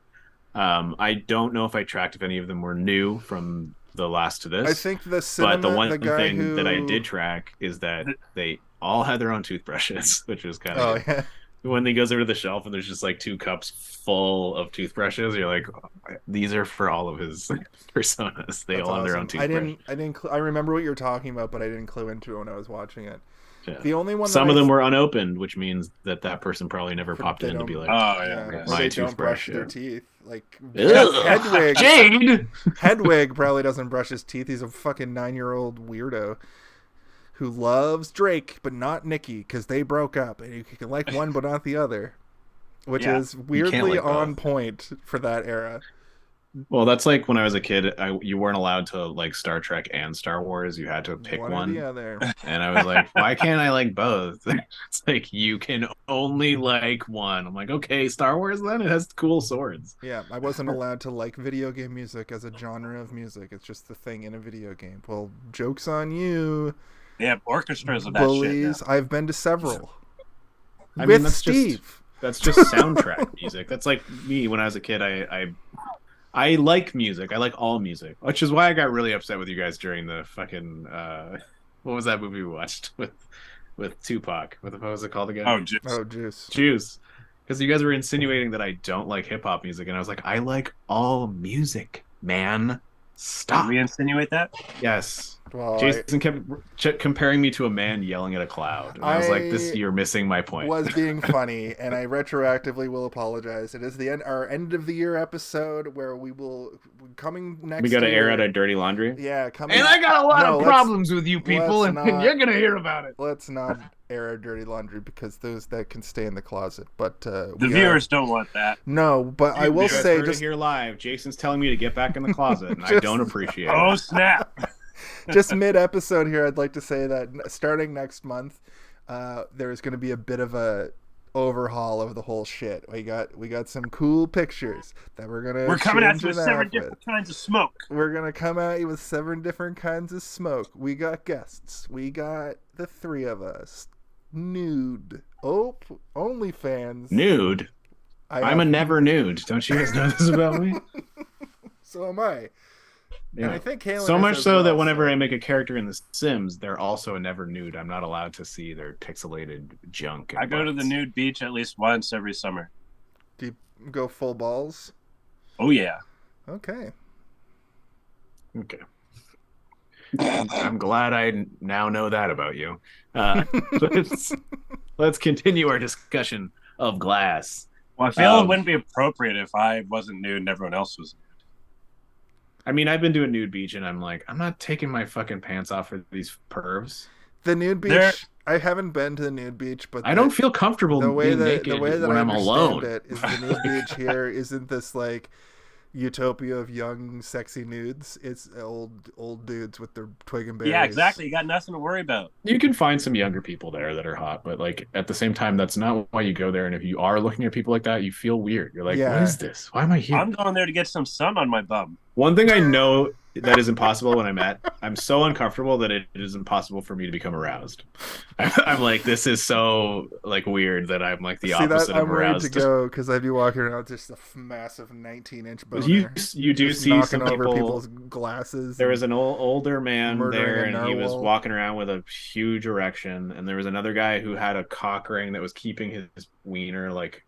I don't know if I tracked if any of them were new from the last to this. I think but the one thing that I did track is that they all had their own toothbrushes, which was kind of yeah. When he goes over to the shelf and there's just like 2 cups full of toothbrushes, you're like, oh, these are for all of his personas. They all have their own toothbrush. I remember what you're talking about, but I didn't clue into it when I was watching it. Yeah. The only one. Some of them were unopened, which means that person probably never popped in to be like, oh yeah, my toothbrush. Don't brush their teeth. Like Hedwig. Jade. Hedwig probably doesn't brush his teeth. He's a fucking 9-year-old weirdo who loves Drake but not Nikki because they broke up, and you can like one but not the other, which is weirdly on point for that era. Well, that's like when I was a kid, you weren't allowed to like Star Trek and Star Wars. You had to pick one. Or the other. And I was like, why can't I like both? It's like, you can only like one. I'm like, okay, Star Wars then? It has cool swords. Yeah, I wasn't allowed to like video game music as a genre of music. It's just the thing in a video game. Well, joke's on you. They have orchestras of that bullies. shit. I've been to several. I with mean, Steve. That's just soundtrack music. That's like me when I was a kid. I like music. I like all music, which is why I got really upset with you guys during the fucking what was that movie we watched with Tupac? What was it called again? Oh, Juice. Juice. Because you guys were insinuating that I don't like hip hop music, and I was like, I like all music, man. Stop. Did we insinuate that? Yes. Well, Jason kept comparing me to a man yelling at a cloud. And I was like, you're missing my point. Was being funny, and I retroactively will apologize. It is our end of the year episode where we will coming next. We got to year, air out our dirty laundry. Yeah, coming. And I got a lot of problems with you people, and you're gonna hear about it. Let's not air our dirty laundry because those that can stay in the closet. But the viewers don't want that. No, but I will say, just here live, Jason's telling me to get back in the closet, and I don't appreciate it. Oh snap! Just mid-episode here, I'd like to say that starting next month, there's going to be a bit of a overhaul of the whole shit. We got some cool pictures that we're coming at you with 7 different kinds of smoke. We're gonna come at you with 7 different kinds of smoke. We got guests. We got the 3 of us, nude Oh, OnlyFans. Nude. I'm a never nude. Don't you guys know this about me? So am I. Yeah. And I think Halen so much as so well, that whenever I make a character in The Sims, they're also a never nude. I'm not allowed to see their pixelated junk. I go to the nude beach at least once every summer. Do you go full balls? Oh yeah. Okay. I'm glad I now know that about you. Let's continue our discussion of Glass. Well, I feel it wouldn't be appropriate if I wasn't nude and everyone else was nude. I mean, I've been to a nude beach and I'm like, I'm not taking my fucking pants off for these pervs. The nude beach. I haven't been to the nude beach, but I don't feel comfortable being naked when I'm alone. It is the nude beach here isn't this like utopia of young, sexy nudes. It's old dudes with their twig and berries. Yeah, exactly. You got nothing to worry about. You can find some younger people there that are hot, but like at the same time, that's not why you go there. And if you are looking at people like that, you feel weird. You're like, what is this? Why am I here? I'm going there to get some sun on my bum. One thing I know that is impossible when I'm so uncomfortable that it is impossible for me to become aroused. I'm like, this is so like weird that I'm like the opposite of aroused. I'm ready to go because I'd be walking around with just a massive 19-inch boner. You do see knocking some over people, people's glasses. There was an older man there, and he was narwhal. walking around with a huge erection, and there was another guy who had a cock ring that was keeping his wiener like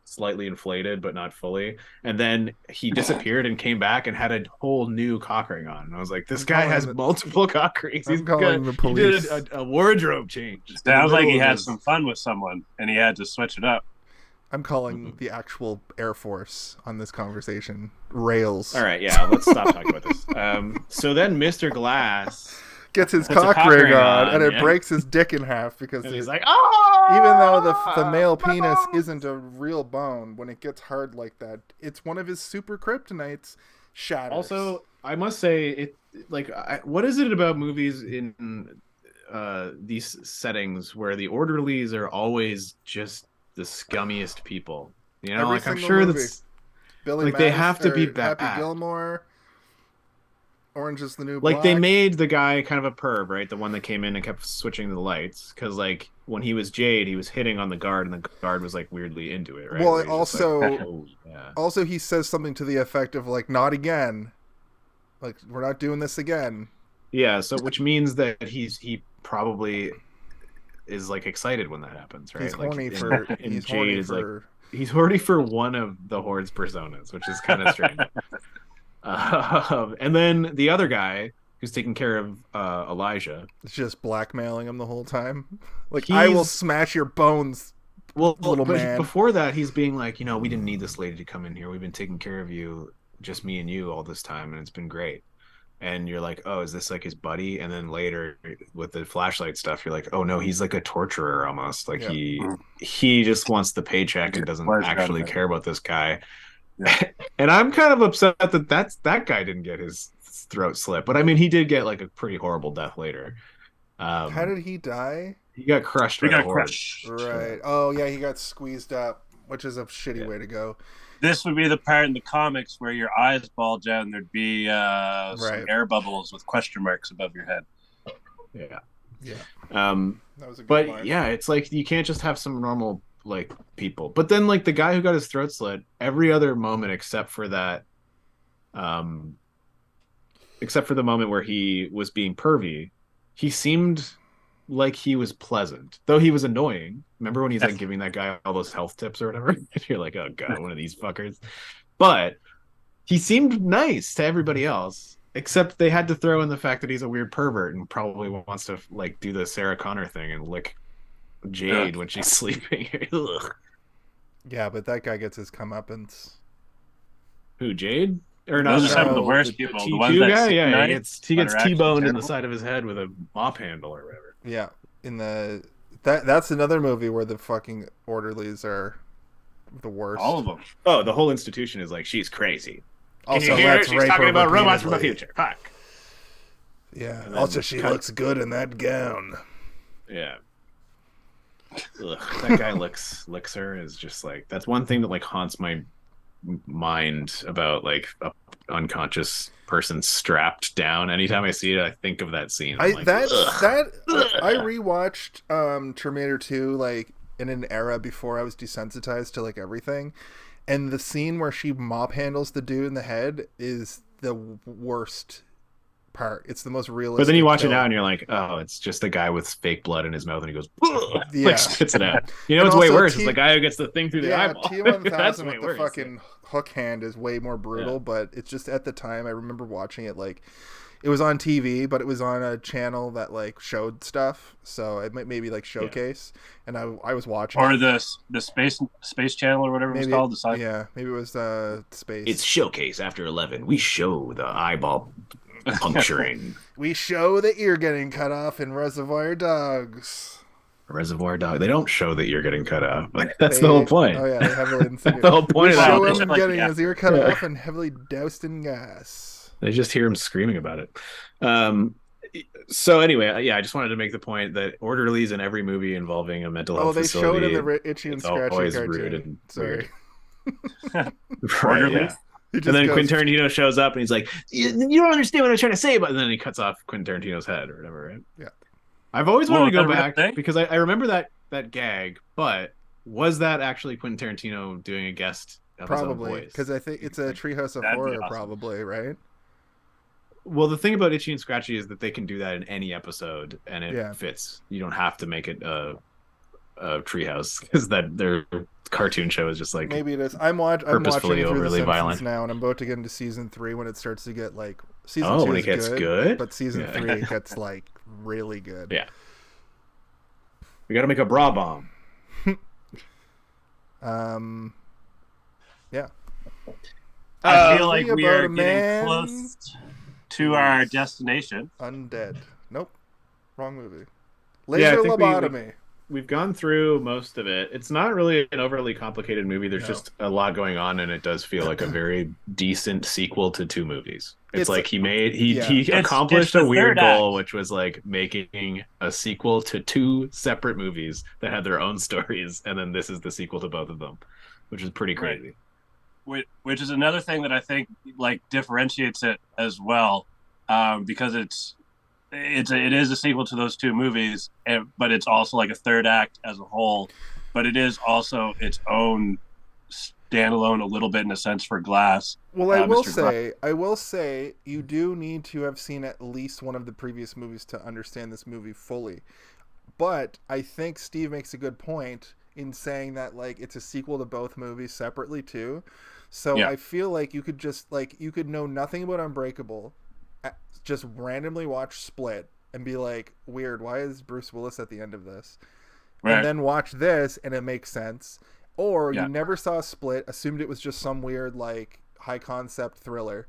slightly inflated but not fully, and then he disappeared and came back and had a whole new cock ring on, and I was like, this guy has multiple cock rings. I'm calling the police. He did a wardrobe change. Sounds like he had some fun with someone and he had to switch it up. I'm calling the actual Air Force on this conversation. Rails. All right, yeah, let's stop talking about this. So then Mr. Glass gets his cock ring on, and it breaks his dick in half because he's like, oh! Even though the male penis isn't a real bone, when it gets hard like that, it's one of his super kryptonites shatters. Also, I must say, what is it about movies in these settings where the orderlies are always just the scummiest people? You know, like I'm sure that's Billy like they have to be bad. Happy Gilmore. Orange is the New Black. Black. They made the guy kind of a perv, right? The one that came in and kept switching the lights, because like when he was Jade, he was hitting on the guard, and the guard was like weirdly into it, right? Well, also, like, oh, yeah. Also he says something to the effect of like, "Not again, like we're not doing this again." Yeah, so which means that he probably is like excited when that happens, right? He's horny like, for. And he's Jade horny is for. like he's horny for one of the Horde's personas, which is kind of strange. And then the other guy who's taking care of Elijah, it's just blackmailing him the whole time. Like, I will smash your bones. Well, little but man. Before that, he's being like, you know, we didn't need this lady to come in here. We've been taking care of you, just me and you, all this time, and it's been great. And you're like, oh, is this like his buddy? And then later with the flashlight stuff, you're like, oh no, he's like a torturer almost. Like he just wants the paycheck and doesn't actually care about this guy. Yeah. And I'm kind of upset that guy didn't get his throat slit, but I mean, he did get like a pretty horrible death later. How did he die? He got crushed. Right. Oh yeah, he got squeezed up, which is a shitty way to go. This would be the part in the comics where your eyes bulge out and there'd be some air bubbles with question marks above your head. Yeah. Yeah. That was a good line. Yeah, it's like you can't just have some normal like people, but then like the guy who got his throat slit, every other moment except for that, except for the moment where he was being pervy, he seemed like he was pleasant, though he was annoying. Remember when he's like giving that guy all those health tips or whatever? You're like, oh god, one of these fuckers. But he seemed nice to everybody else, except they had to throw in the fact that he's a weird pervert and probably wants to like do the Sarah Connor thing and lick Jade when she's sleeping. Yeah, but that guy gets his comeuppance. Who, Jade? Or not? Those are some of the worst people. The ones guy? that Yeah, he gets T-boned in the side of his head with a mop handle or whatever. Yeah, that's another movie where the fucking orderlies are the worst. All of them. Oh, the whole institution is like, she's crazy. Also, she's talking about robots from the future. Fuck. Yeah. Also, she looks good in that gown. Yeah. Ugh, that guy licks her is just like, that's one thing that like haunts my mind about like a unconscious person strapped down. Anytime I see it, I think of that scene. I rewatched Terminator 2 like in an era before I was desensitized to like everything. And the scene where she mop handles the dude in the head is the worst part. It's the most realistic. But then you watch it now and you're like, oh, it's just the guy with fake blood in his mouth and he goes, yeah, like spits it out. You know what's way worse? It's the guy who gets the thing through the eyeball. T-1000 with the fucking hook hand is way more brutal, but it's just at the time I remember watching it like it was on TV, but it was on a channel that like showed stuff, so it might maybe like Showcase, and I was watching. Or the space channel or whatever maybe, it was called. Maybe it was Space. It's Showcase after 11. We show the eyeball puncturing. We show the ear getting cut off in Reservoir Dogs. Reservoir Dog. They don't show the ear getting cut off. Like, that's the whole point. Oh yeah, they heavily insinuate. The whole point of that. Show him getting his ear cut off and heavily doused in gas. They just hear him screaming about it. So anyway, I just wanted to make the point that orderlies in every movie involving a mental health facility. Oh, they showed in the Itchy and Scratchy cartoon. Sorry. Right, yeah. And then Quentin Tarantino shows up and he's like, you don't understand what I'm trying to say, and then he cuts off Quentin Tarantino's head or whatever, right? Yeah. I've always wanted to go back because I remember that gag, but was that actually Quentin Tarantino doing a guest of his own voice? Because I think it's a Treehouse of Horror, probably, right? Well, the thing about Itchy and Scratchy is that they can do that in any episode, and it fits. You don't have to make it a Treehouse because that their cartoon show is just like maybe it is. I'm watching overly through The violent now, and I'm about to get into season 3 when it starts to get like season 2 when it gets good, but season 3 gets like really good. Yeah, we got to make a bra bomb. Yeah. I feel like we are getting close to our destination. Undead. Nope. Wrong movie. Laser lobotomy. We've gone through most of it. It's not really an overly complicated movie. There's just a lot going on, and it does feel like a very decent sequel to 2 movies. It's like he accomplished a weird goal, which was like making a sequel to 2 separate movies that had their own stories, and then this is the sequel to both of them, which is pretty crazy. Right. Which is another thing that I think like differentiates it as well, because it is a sequel to those 2 movies, but it's also like a third act as a whole. But it is also its own standalone a little bit in a sense for Glass. Well, I will say, you do need to have seen at least one of the previous movies to understand this movie fully. But I think Steve makes a good point in saying that like it's a sequel to both movies separately too. So I feel like you could just like you could know nothing about Unbreakable, just randomly watch Split and be like, weird, why is Bruce Willis at the end of this? Right. And then watch this and it makes sense. Or you never saw Split, assumed it was just some weird like high concept thriller,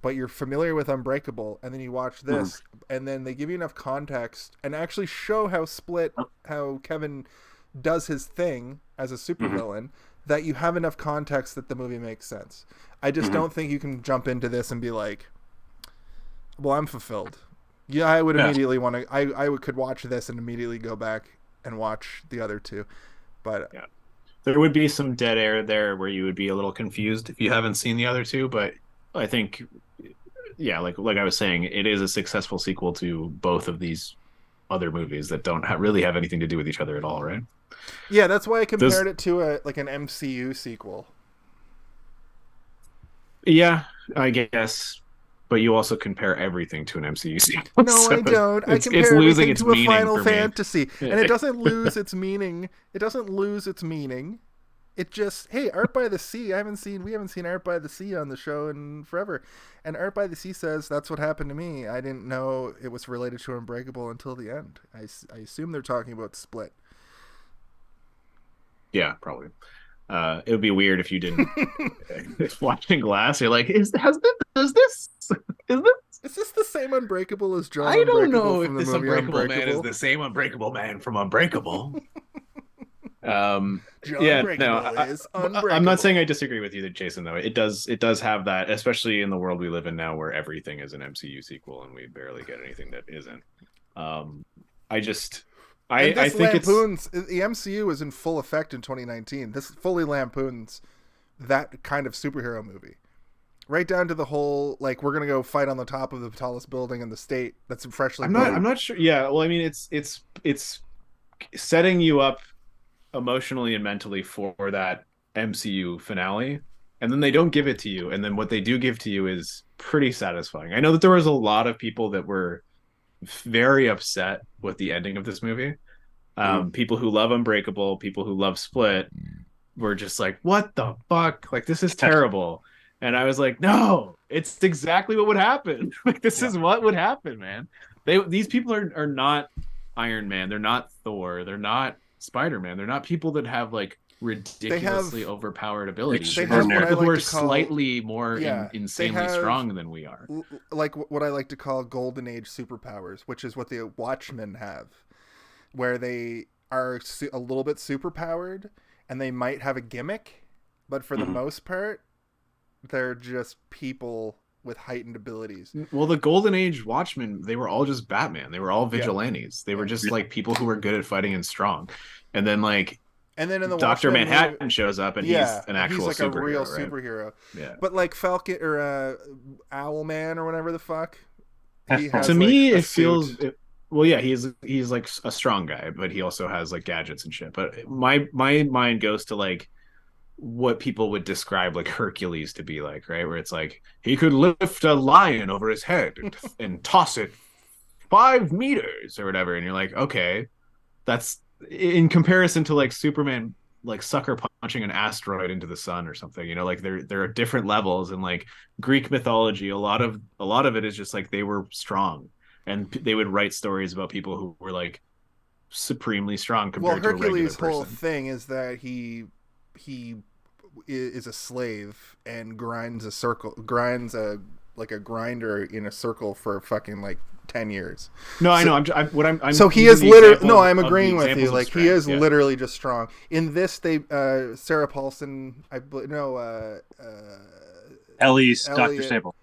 but you're familiar with Unbreakable, and then you watch this and then they give you enough context and actually show how Kevin does his thing as a supervillain that you have enough context that the movie makes sense. I just don't think you can jump into this and be like, well, I'm fulfilled. Yeah, I would immediately want to. I could watch this and immediately go back and watch the other 2, but there would be some dead air there where you would be a little confused if you haven't seen the other 2. But I think, like I was saying, it is a successful sequel to both of these other movies that don't really have anything to do with each other at all, right? Yeah, that's why I compared it to an MCU sequel. Yeah, I guess. But you also compare everything to an MCU sequel. No, so I don't. I compare everything to a Final Fantasy. And it doesn't lose its meaning. It doesn't lose its meaning. It just, hey, Art by the Sea. We haven't seen Art by the Sea on the show in forever. And Art by the Sea says, that's what happened to me. I didn't know it was related to Unbreakable until the end. I assume they're talking about Split. Yeah, probably. It would be weird if you didn't. Watching Glass, you're like, is this the same Unbreakable as John? I don't know if this Unbreakable man is the same Unbreakable man from Unbreakable. Is Unbreakable. I'm not saying I disagree with you, Jason. Though it does have that, especially in the world we live in now, where everything is an MCU sequel and we barely get anything that isn't. I think the MCU is in full effect in 2019. This fully lampoons that kind of superhero movie, right down to the whole like we're gonna go fight on the top of the tallest building in the state that's freshly. I'm not sure. Yeah, well, I mean, it's setting you up emotionally and mentally for that MCU finale, and then they don't give it to you, and then what they do give to you is pretty satisfying. I know that there was a lot of people that were very upset with the ending of this movie. People who love Unbreakable, people who love Split, were just like, "What the fuck? Like, this is terrible." And I was like, "No, it's exactly what would happen. Like, this is what would happen, man." These people are not Iron Man, they're not Thor, they're not Spider-Man, they're not people that have like ridiculously overpowered abilities. They They're have what I people who like are to call, slightly more insanely strong than we are. Like what I like to call golden age superpowers, which is what the Watchmen have, where they are a little bit superpowered and they might have a gimmick, but for the most part, they're just people with heightened abilities. Well, the Golden Age Watchmen, they were all just Batman. They were all vigilantes. They were just like people who were good at fighting and strong. And then in the Dr. Manhattan shows up and he's an actual he's like superhero, a real right? superhero. Yeah. But like Falcon or Owlman or whatever the fuck. He has, to me, like, it feels. Well, yeah, he's like a strong guy, but he also has like gadgets and shit. But my mind goes to like what people would describe like Hercules to be like, right? Where it's like he could lift a lion over his head and toss it 5 meters or whatever, and you're like, okay, that's in comparison to like Superman like sucker punching an asteroid into the sun or something. You know, like there are different levels, and like Greek mythology, a lot of it is just like they were strong, and they would write stories about people who were like supremely strong compared to a regular person. Hercules' whole thing is that he is a slave and grinds a grinder in a circle for fucking like 10 years. No, I know. I'm so he is literally no. I'm agreeing with you. Like he is literally just strong. In this, they Sarah Paulson, Ellie's Dr. Sable.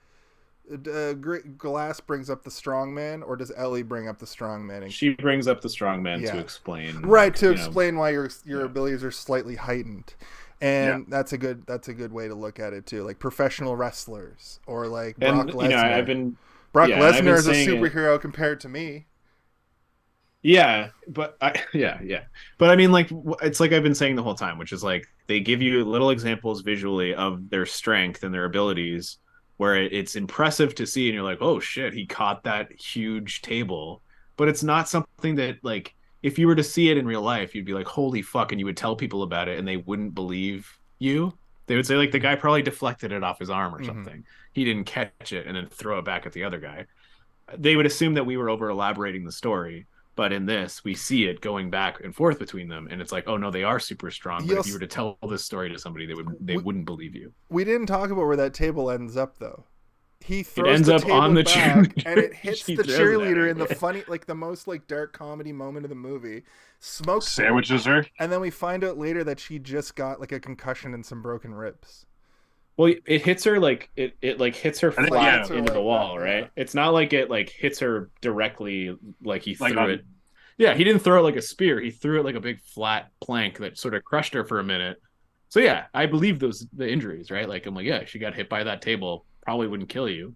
Glass brings up the strongman, or does Ellie bring up the strongman? She brings up the strongman to explain, explain why your abilities are slightly heightened, and that's a good way to look at it too. Like professional wrestlers, or like Brock Lesnar. Brock Lesnar is a superhero compared to me. Yeah, but But I mean, like, it's like I've been saying the whole time, which is like they give you little examples visually of their strength and their abilities, where it's impressive to see, and you're like, oh shit, he caught that huge table. But it's not something that, like, if you were to see it in real life, you'd be like, holy fuck, and you would tell people about it and they wouldn't believe you. They would say, like, the guy probably deflected it off his arm or something. He didn't catch it and then throw it back at the other guy. They would assume that we were over elaborating the story, but in this, we see it going back and forth between them, and it's like, oh no, they are super strong. But if you were to tell this story to somebody, they wouldn't believe you. We didn't talk about where that table ends up, though. He throws it ends the up table on the back, and it hits the cheerleader in the funny, like the most like dark comedy moment of the movie. Smokes sandwiches her, and then we find out later that she just got like a concussion and some broken ribs. Well, it hits her like it like hits her flat into the wall, right? Yeah. It's not like it like hits her directly like he threw it. Yeah, he didn't throw it like a spear. He threw it like a big flat plank that sort of crushed her for a minute. So yeah, I believe the injuries, right? Like I'm like, yeah, she got hit by that table. Probably wouldn't kill you.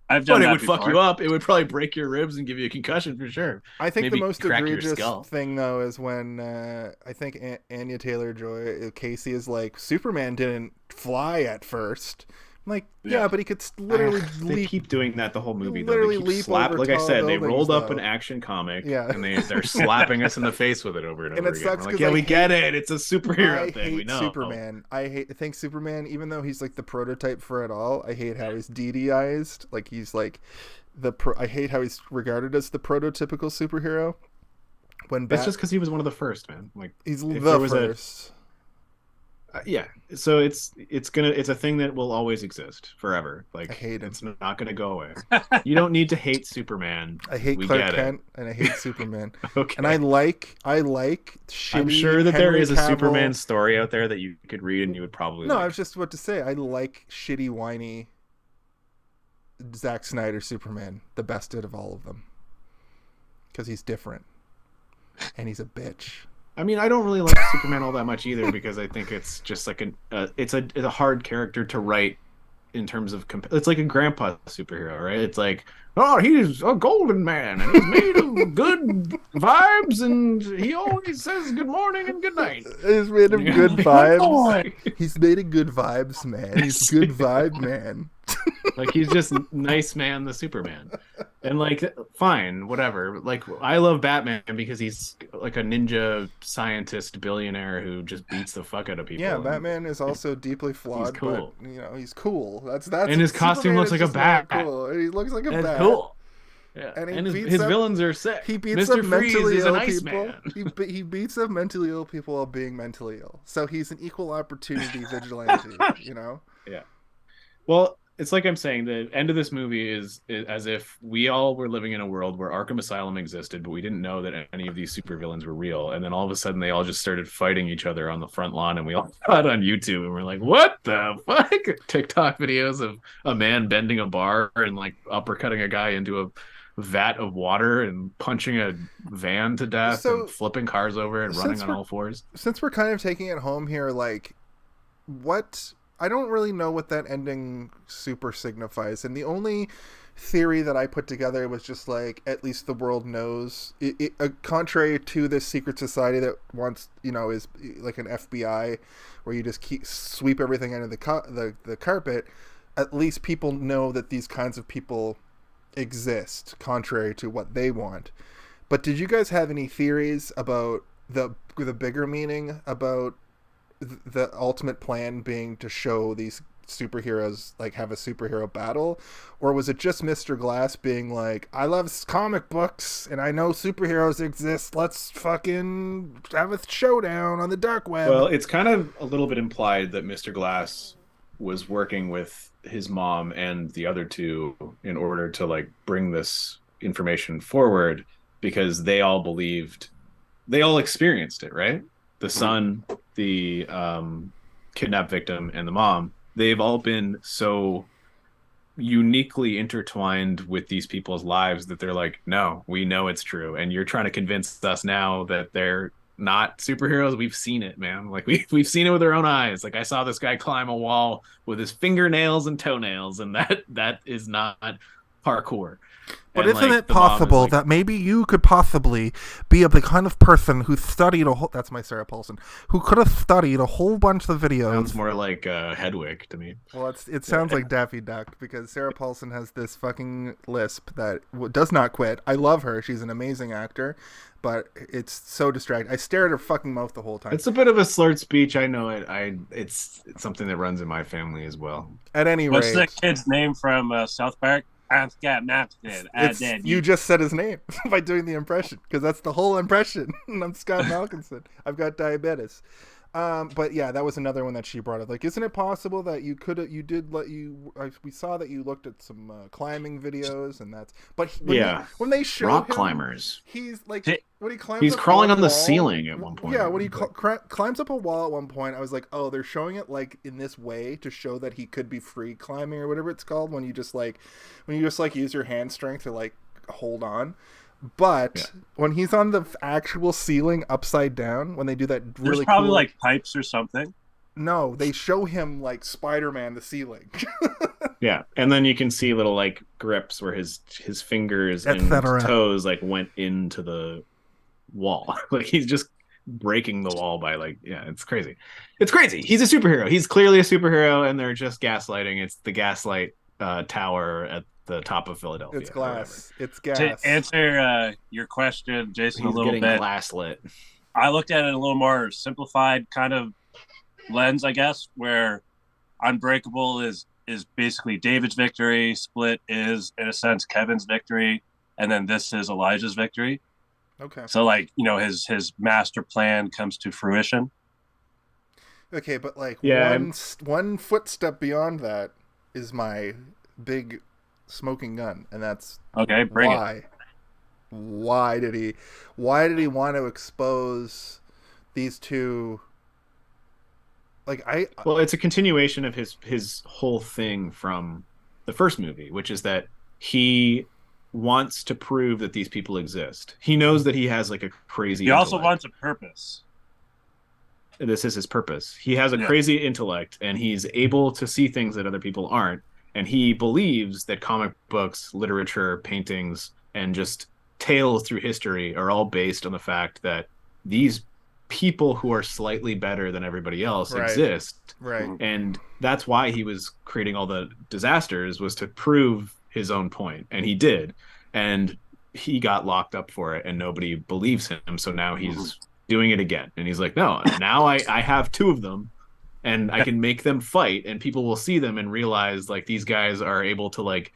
I've done but that it would fuck you up. It would probably break your ribs and give you a concussion for sure. I think the most egregious thing though is when I think Anya Taylor-Joy Casey is like, Superman didn't fly at first. I'm like, yeah, but he could literally leap. They keep doing that the whole movie. Literally though. They keep leap over like I said, they rolled up though. an action comic, yeah, and they're slapping us in the face with it over and over again. Sucks, like, yeah, we get it. It's a superhero thing. We know. Superman. I think Superman, even though he's like the prototype for it all, I hate how he's DDized. Like he's like I hate how he's regarded as the prototypical superhero. That's just because he was one of the first, man. Like he's the first. Yeah, so it's a thing that will always exist forever. Like I hate him. It's not going to go away. You don't need to hate Superman. I hate Clark Kent and I hate Superman. Okay. And I like shitty I'm sure that Henry there is a Cavill. Superman story out there that you could read and you would probably I was just about to say I like shitty whiny Zack Snyder Superman, the best of all of them, because he's different and he's a bitch. I mean, I don't really like Superman all that much either because I think it's just like it's a hard character to write in terms of it's like a grandpa superhero, right? It's like, oh, he's a golden man and he's made of good vibes and he always says good morning and good night. He's made of good vibes. He's made of good vibes, man. He's good vibe man. Like, he's just nice man, the Superman. And like, fine, whatever. Like, I love Batman because he's like a ninja scientist billionaire who just beats the fuck out of people. Yeah, Batman is also deeply flawed. He's cool. But, he's cool. That's and his costume looks like a bat. Cool. And he looks like a bat. Cool. Yeah, and his villains are sick. He beats Mr. up mentally Freeze ill is an people. Iceman. He beats up mentally ill people while being mentally ill. So he's an equal opportunity vigilante. Yeah. Well, it's like I'm saying, the end of this movie is as if we all were living in a world where Arkham Asylum existed, but we didn't know that any of these supervillains were real. And then all of a sudden they all just started fighting each other on the front lawn, and we all saw it on YouTube, and we're like, what the fuck? TikTok videos of a man bending a bar and like uppercutting a guy into a vat of water and punching a van to death and flipping cars over and running on all fours. Since we're kind of taking it home here, like, what... I don't really know what that ending super signifies, and the only theory that I put together was just like, at least the world knows. Contrary to this secret society that wants, is like an FBI, where you just sweep everything under the carpet. At least people know that these kinds of people exist, contrary to what they want. But did you guys have any theories about the bigger meaning about the ultimate plan being to show these superheroes like have a superhero battle? Or was it just Mr. Glass being like, I love comic books and I know superheroes exist, let's fucking have a showdown on the dark web? Well, it's kind of a little bit implied that Mr. Glass was working with his mom and the other two in order to like bring this information forward, because they all experienced it, right? The son, the kidnapped victim, and the mom, they've all been so uniquely intertwined with these people's lives that they're like, no, we know it's true. And you're trying to convince us now that they're not superheroes. We've seen it, man. Like, we've seen it with our own eyes. Like, I saw this guy climb a wall with his fingernails and toenails, and that is not parkour. But isn't it possible that maybe you could possibly be the kind of person who studied that's my Sarah Paulson, who could have studied a whole bunch of videos. Sounds more like Hedwig to me. Well, it sounds like Daffy Duck, because Sarah Paulson has this fucking lisp that does not quit. I love her. She's an amazing actor, but it's so distracting. I stare at her fucking mouth the whole time. It's a bit of a slurred speech. I know it. It's something that runs in my family as well. At any rate. What's the kid's name from South Park? You just said his name by doing the impression, because that's the whole impression. I'm Scott Malkinson. I've got diabetes. But yeah, that was another one that she brought up. Like, isn't it possible that we saw that you looked at some climbing videos, and that's, but when they show rock him, climbers, he's like, when he climbs, he's crawling on the wall, ceiling at one point. Yeah, when he climbs up a wall at one point, I was like, oh, they're showing it like in this way to show that he could be free climbing or whatever it's called, when you just use your hand strength to like hold on. But when he's on the actual ceiling upside down, when they do that really There's probably like pipes or something. No, they show him like Spider-Man the ceiling. Yeah, and then you can see little like grips where his fingers and toes like went into the wall. Like, he's just breaking the wall by like, yeah, it's crazy. It's crazy. He's a superhero. He's clearly a superhero, and they're just gaslighting. It's the gaslight tower at the top of Philadelphia. It's glass. It's gas. To answer your question, Jason, He's a little getting bit. Glass lit. I looked at it a little more simplified kind of lens, I guess, where Unbreakable is basically David's victory, Split is in a sense Kevin's victory, and then this is Elijah's victory. Okay. So like, his master plan comes to fruition. Okay, but like one footstep beyond that is my big smoking gun, and that's okay. Bring it. Why did he want to expose these two? Like, well, it's a continuation of his whole thing from the first movie, which is that he wants to prove that these people exist. He knows that he has like a crazy. He also wants a purpose. this is his purpose. He has a crazy intellect, and he's able to see things that other people aren't. And he believes that comic books, literature, paintings, and just tales through history are all based on the fact that these people who are slightly better than everybody else exist. Right. And that's why he was creating all the disasters, was to prove his own point. And he did. And he got locked up for it, and nobody believes him. So now he's doing it again. And he's like, no, now I have two of them, and I can make them fight, and people will see them and realize like these guys are able to like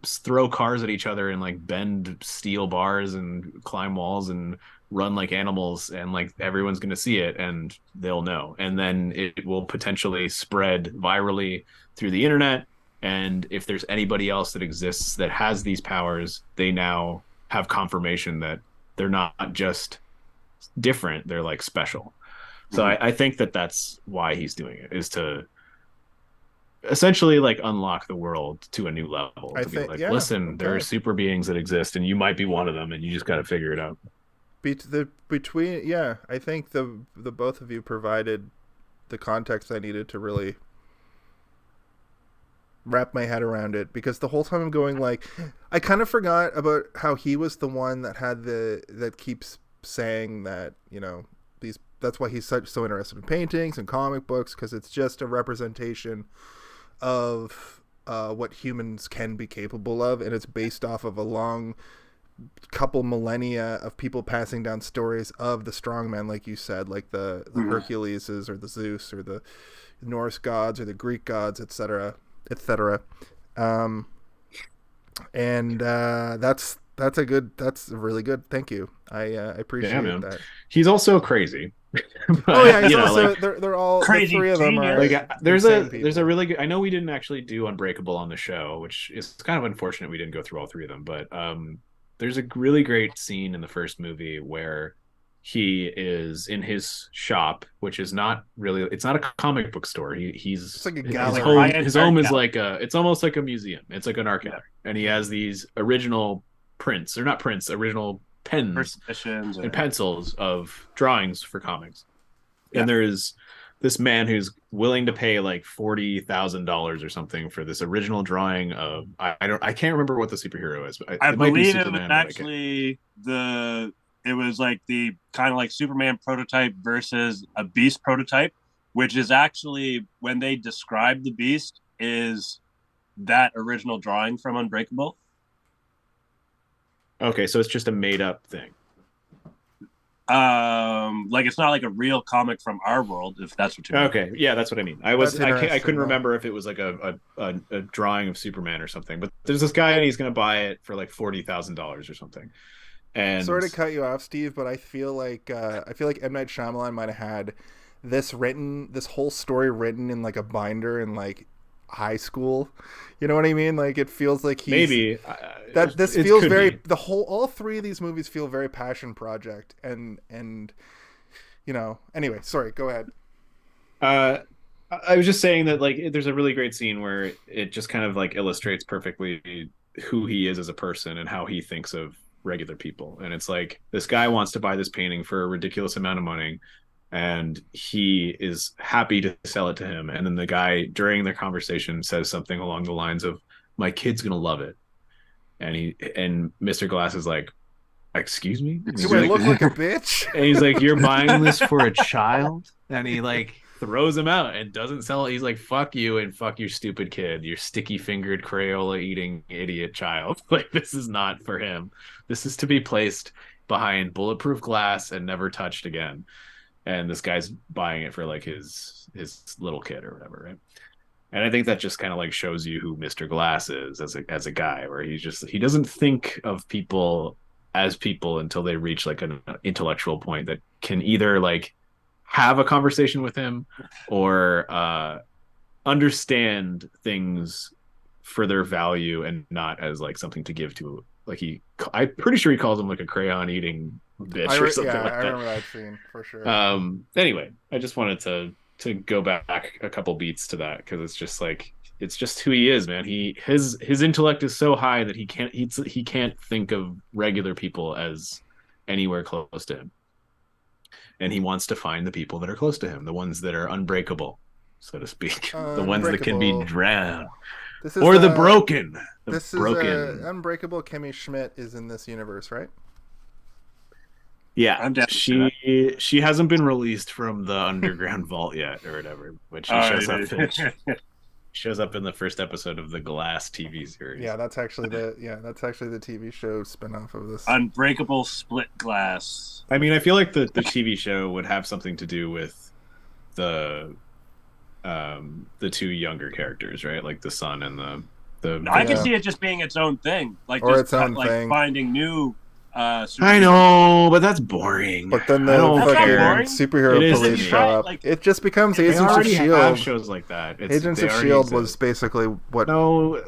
throw cars at each other and like bend steel bars and climb walls and run like animals, and like everyone's going to see it and they'll know. And then it will potentially spread virally through the internet. And if there's anybody else that exists that has these powers, they now have confirmation that they're not just different, they're like special. So I think that that's why he's doing it, is to essentially like unlock the world to a new level. To be like, listen, there are super beings that exist, and you might be one of them, and you just got to figure it out. I think the both of you provided the context I needed to really wrap my head around it, because the whole time I'm going like, I kind of forgot about how he was the one that had that keeps saying that, you know, that's why he's so interested in paintings and comic books, because it's just a representation of what humans can be capable of, and it's based off of a long couple millennia of people passing down stories of the strongman, like you said, like the Herculeses or the Zeus or the Norse gods or the Greek gods, etc., etc. That's really good. Thank you. I appreciate that. He's also crazy. But, he's also they're all crazy. The three of them are like there's a really good. I know we didn't actually do Unbreakable on the show, which is kind of unfortunate. We didn't go through all three of them, but there's a really great scene in the first movie where he is in his shop, which is not really, it's not a comic book store. It's like a gallery. His home is like it's almost like a museum. It's like an art gallery, and he has these original prints, or not prints, original pens and pencils of drawings for comics. And there's this man who's willing to pay like $40,000 or something for this original drawing of I can't remember what the superhero is, but I believe it was actually it was like the kind of like Superman prototype versus a Beast prototype, which is actually, when they describe the Beast, is that original drawing from Unbreakable. Okay, so it's just a made-up thing. Like it's not like a real comic from our world, if that's what you mean. Okay, yeah, that's what I mean. I couldn't remember if it was like a drawing of Superman or something. But there's this guy, and he's going to buy it for like $40,000 or something. And sorry to cut you off, Steve, but I feel like M. Night Shyamalan might have had this whole story written in like a binder in like high school. You know what I mean? Like it feels like this feels very all three of these movies feel very passion project, and you know, anyway, sorry, go ahead. I was just saying that like there's a really great scene where it just kind of like illustrates perfectly who he is as a person and how he thinks of regular people. And it's like, this guy wants to buy this painting for a ridiculous amount of money, and he is happy to sell it to him. And then the guy during their conversation says something along the lines of, "My kid's gonna love it." And Mr. Glass is like, "Excuse me? Do I look like a bitch?" And he's like, "You're buying this for a child?" And he like throws him out and doesn't sell it. He's like, "Fuck you, and fuck your stupid kid, your sticky fingered Crayola eating idiot child. Like, this is not for him. This is to be placed behind bulletproof glass and never touched again." And this guy's buying it for like his little kid or whatever, right? And I think that just kind of like shows you who Mr. Glass is as a guy, where he doesn't think of people as people until they reach like an intellectual point that can either like have a conversation with him or understand things for their value and not as like something to give to, like I'm pretty sure he calls him like a crayon eating bitch or something like that. I remember that scene for sure. Anyway, I just wanted to go back a couple beats to that, because it's just like, it's just who he is, man. His intellect is so high that he can't think of regular people as anywhere close to him. and he wants to find the people that are close to him, the ones that are unbreakable, so to speak, the ones that can be drowned, or the broken. This is Unbreakable. Kimmy Schmidt is in this universe, right? Yeah, she hasn't been released from the underground vault yet, or whatever. But she shows up in the first episode of the Glass TV series. Yeah, that's actually the TV show spinoff of this. Unbreakable Split Glass. I mean, I feel like the TV show would have something to do with the two younger characters, right? Like the son and the. I can see it just being its own thing, like or just its own thing. Finding new. I know, but that's boring. But then the fucking superhero police show up. It just becomes Agents of S.H.I.E.L.D. Have shows like that. Agents of S.H.I.E.L.D. was basically what. No,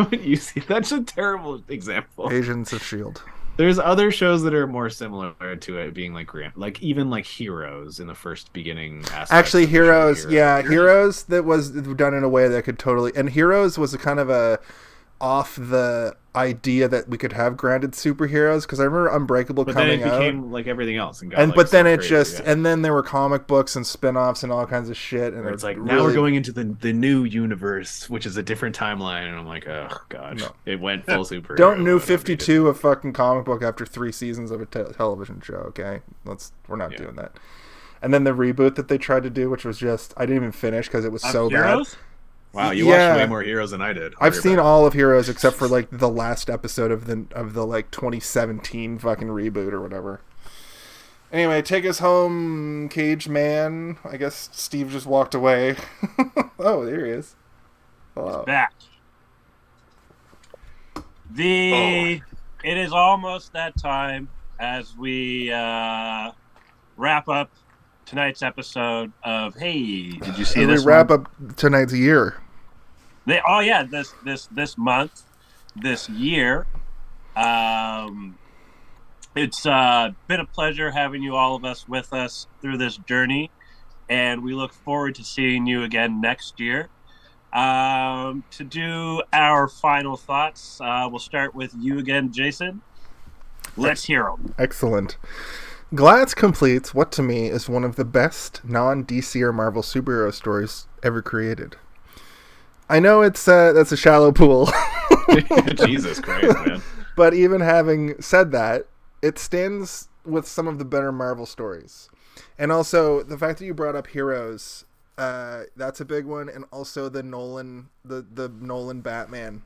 you see, that's a terrible example. Agents of S.H.I.E.L.D. There's other shows that are more similar to it being like even like Heroes in the first beginning aspect. Actually, Heroes, Heroes that was done in a way that could totally. And Heroes was a kind of a off the idea that we could have grounded superheroes, because I remember Unbreakable coming out. But then it became like everything else, and then there were comic books and spin-offs and all kinds of shit, and it's like now we're going into the new universe, which is a different timeline, and I'm like, oh god, it went full superhero. Don't New 52 a fucking comic book after 3 seasons of a television show, okay? We're not doing that. And then the reboot that they tried to do, which was just I didn't even finish because it was so bad. Wow, you watched way more Heroes than I did. I've seen all of Heroes except for like the last episode of the like 2017 fucking reboot or whatever. Anyway, take us home, Cage Man. I guess Steve just walked away. Oh, there he is. Hello. He's back. It is almost that time as we wrap up tonight's episode of Hey, did you see this? We wrap up tonight's year. This month, this year. It's been a pleasure having all of us with us through this journey, and we look forward to seeing you again next year. To do our final thoughts, we'll start with you again, Jason. Let's hear them. Excellent. Glass completes what to me is one of the best non-DC or Marvel superhero stories ever created. I know that's a shallow pool. Jesus Christ, man. But even having said that, it stands with some of the better Marvel stories. And also, the fact that you brought up Heroes, that's a big one. And also the Nolan Batman.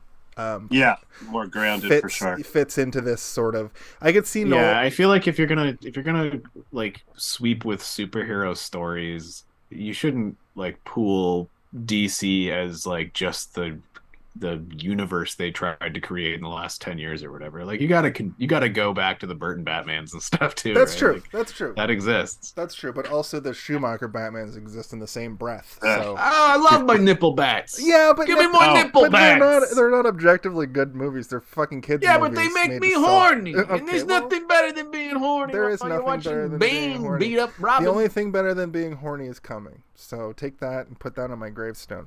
More grounded for sure. Fits into this sort of. I could see. I feel like if you're gonna like sweep with superhero stories, you shouldn't like pool DC as like just the universe they tried to create in the last 10 years or whatever. Like you gotta go back to the Burton Batmans and stuff too. That's right? true. Like, that's true. That exists. That's true. But also the Schumacher Batmans exist in the same breath. So. I love my nipple bats. Yeah, but give me more nipple bats. They're not objectively good movies. They're fucking kids. Yeah, movies but they make me to horny. Okay, and there's nothing better than being horny. There is nothing better than being horny. Beat up Robin. The only thing better than being horny is coming. So take that and put that on my gravestone.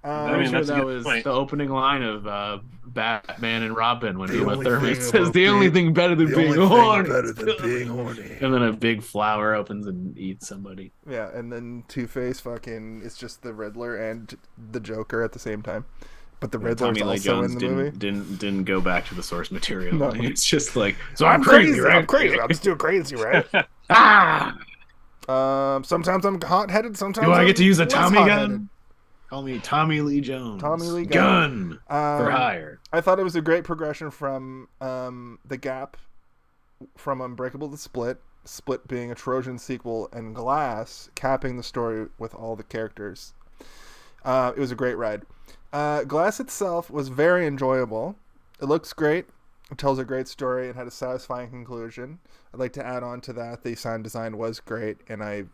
I'm sure that was the opening line of Batman and Robin when Uma Thurman says, "The only thing better than being horny." And then a big flower opens and eats somebody. Yeah, and then Two-Face it's just the Riddler and the Joker at the same time. But the Riddler's also in the movie. Didn't go back to the source material. No. It's just like, so I'm crazy, right? I'm crazy. I'm still crazy, right? Sometimes I'm hot-headed. Sometimes I get to use a Tommy hot-headed. gun? Call me Tommy Lee Jones. Tommy Lee Gun for hire. I thought it was a great progression from The Gap, from Unbreakable to Split being a Trojan sequel, and Glass capping the story with all the characters. It was a great ride. Glass itself was very enjoyable. It looks great. It tells a great story. It had a satisfying conclusion. I'd like to add on to that. The sound design was great, and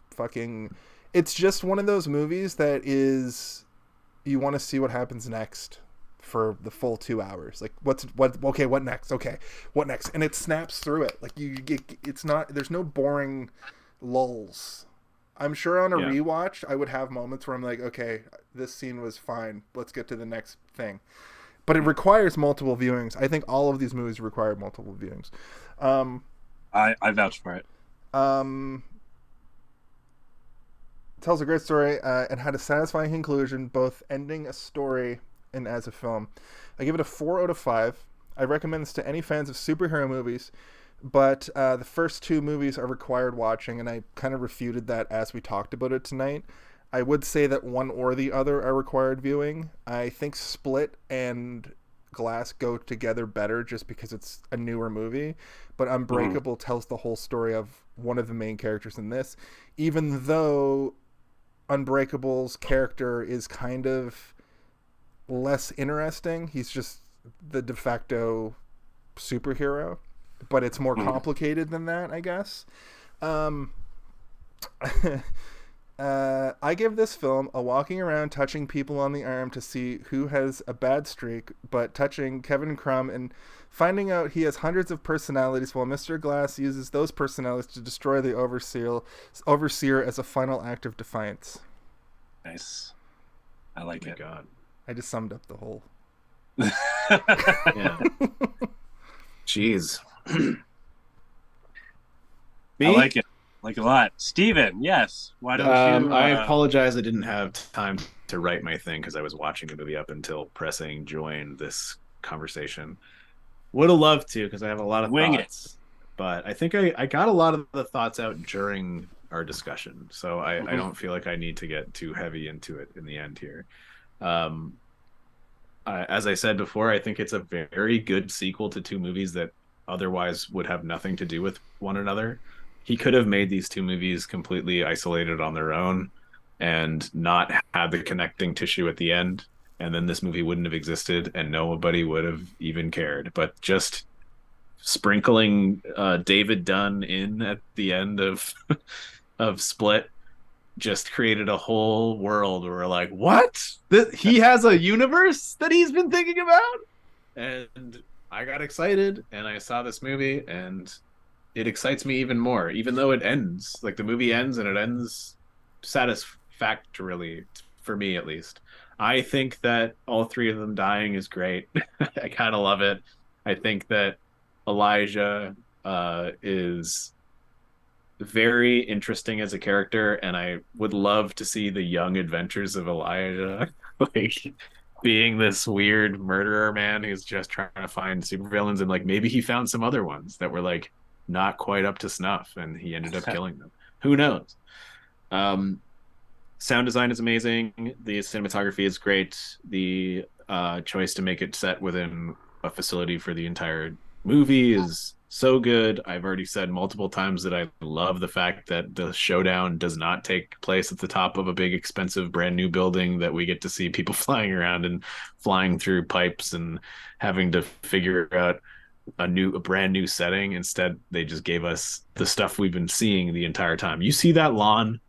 it's just one of those movies that is, you want to see what happens next for the full 2 hours. Like what next? Okay, what next? And it snaps through it. Like there's no boring lulls. I'm sure on a rewatch, I would have moments where I'm like, okay, this scene was fine. Let's get to the next thing. But it requires multiple viewings. I think all of these movies require multiple viewings. I vouch for it. tells a great story and had a satisfying conclusion, both ending a story and as a film. I give it a 4 out of 5. I recommend this to any fans of superhero movies, but the first two movies are required watching, and I kind of refuted that as we talked about it tonight. I would say that one or the other are required viewing. I think Split and Glass go together better just because it's a newer movie, but Unbreakable tells the whole story of one of the main characters in this, even though Unbreakable's character is kind of less interesting. He's just the de facto superhero, but it's more complicated than that, I guess. I give this film a walking around touching people on the arm to see who has a bad streak, but touching Kevin Crumb and finding out he has hundreds of personalities while Mr. Glass uses those personalities to destroy the overseer as a final act of defiance. Nice. I like it. God. I just summed up the whole. Yeah. Jeez. I like it. Like a lot. Steven, yes. Why don't you... I apologize I didn't have time to write my thing because I was watching the movie up until pressing join this conversation. Would have loved to because I have a lot of thoughts. But I think I got a lot of the thoughts out during our discussion. So I don't feel like I need to get too heavy into it in the end here. As I said before, I think it's a very good sequel to two movies that otherwise would have nothing to do with one another. He could have made these two movies completely isolated on their own and not had the connecting tissue at the end. And then this movie wouldn't have existed and nobody would have even cared. But just sprinkling David Dunn in at the end of of Split just created a whole world where we're like, what? He has a universe that he's been thinking about? And I got excited and I saw this movie and it excites me even more, even though it ends. Like the movie ends and it ends satisfactorily, for me at least. I think that all three of them dying is great. I kind of love it. I think that Elijah is very interesting as a character, and I would love to see the young adventures of Elijah, like being this weird murderer man who's just trying to find supervillains, and like maybe he found some other ones that were like not quite up to snuff, and he ended up killing them. Who knows? Sound design is amazing. The cinematography is great. The choice to make it set within a facility for the entire movie is so good. I've already said multiple times that I love the fact that the showdown does not take place at the top of a big, expensive, brand new building, that we get to see people flying around and flying through pipes and having to figure out a brand new setting. Instead, they just gave us the stuff we've been seeing the entire time. You see that lawn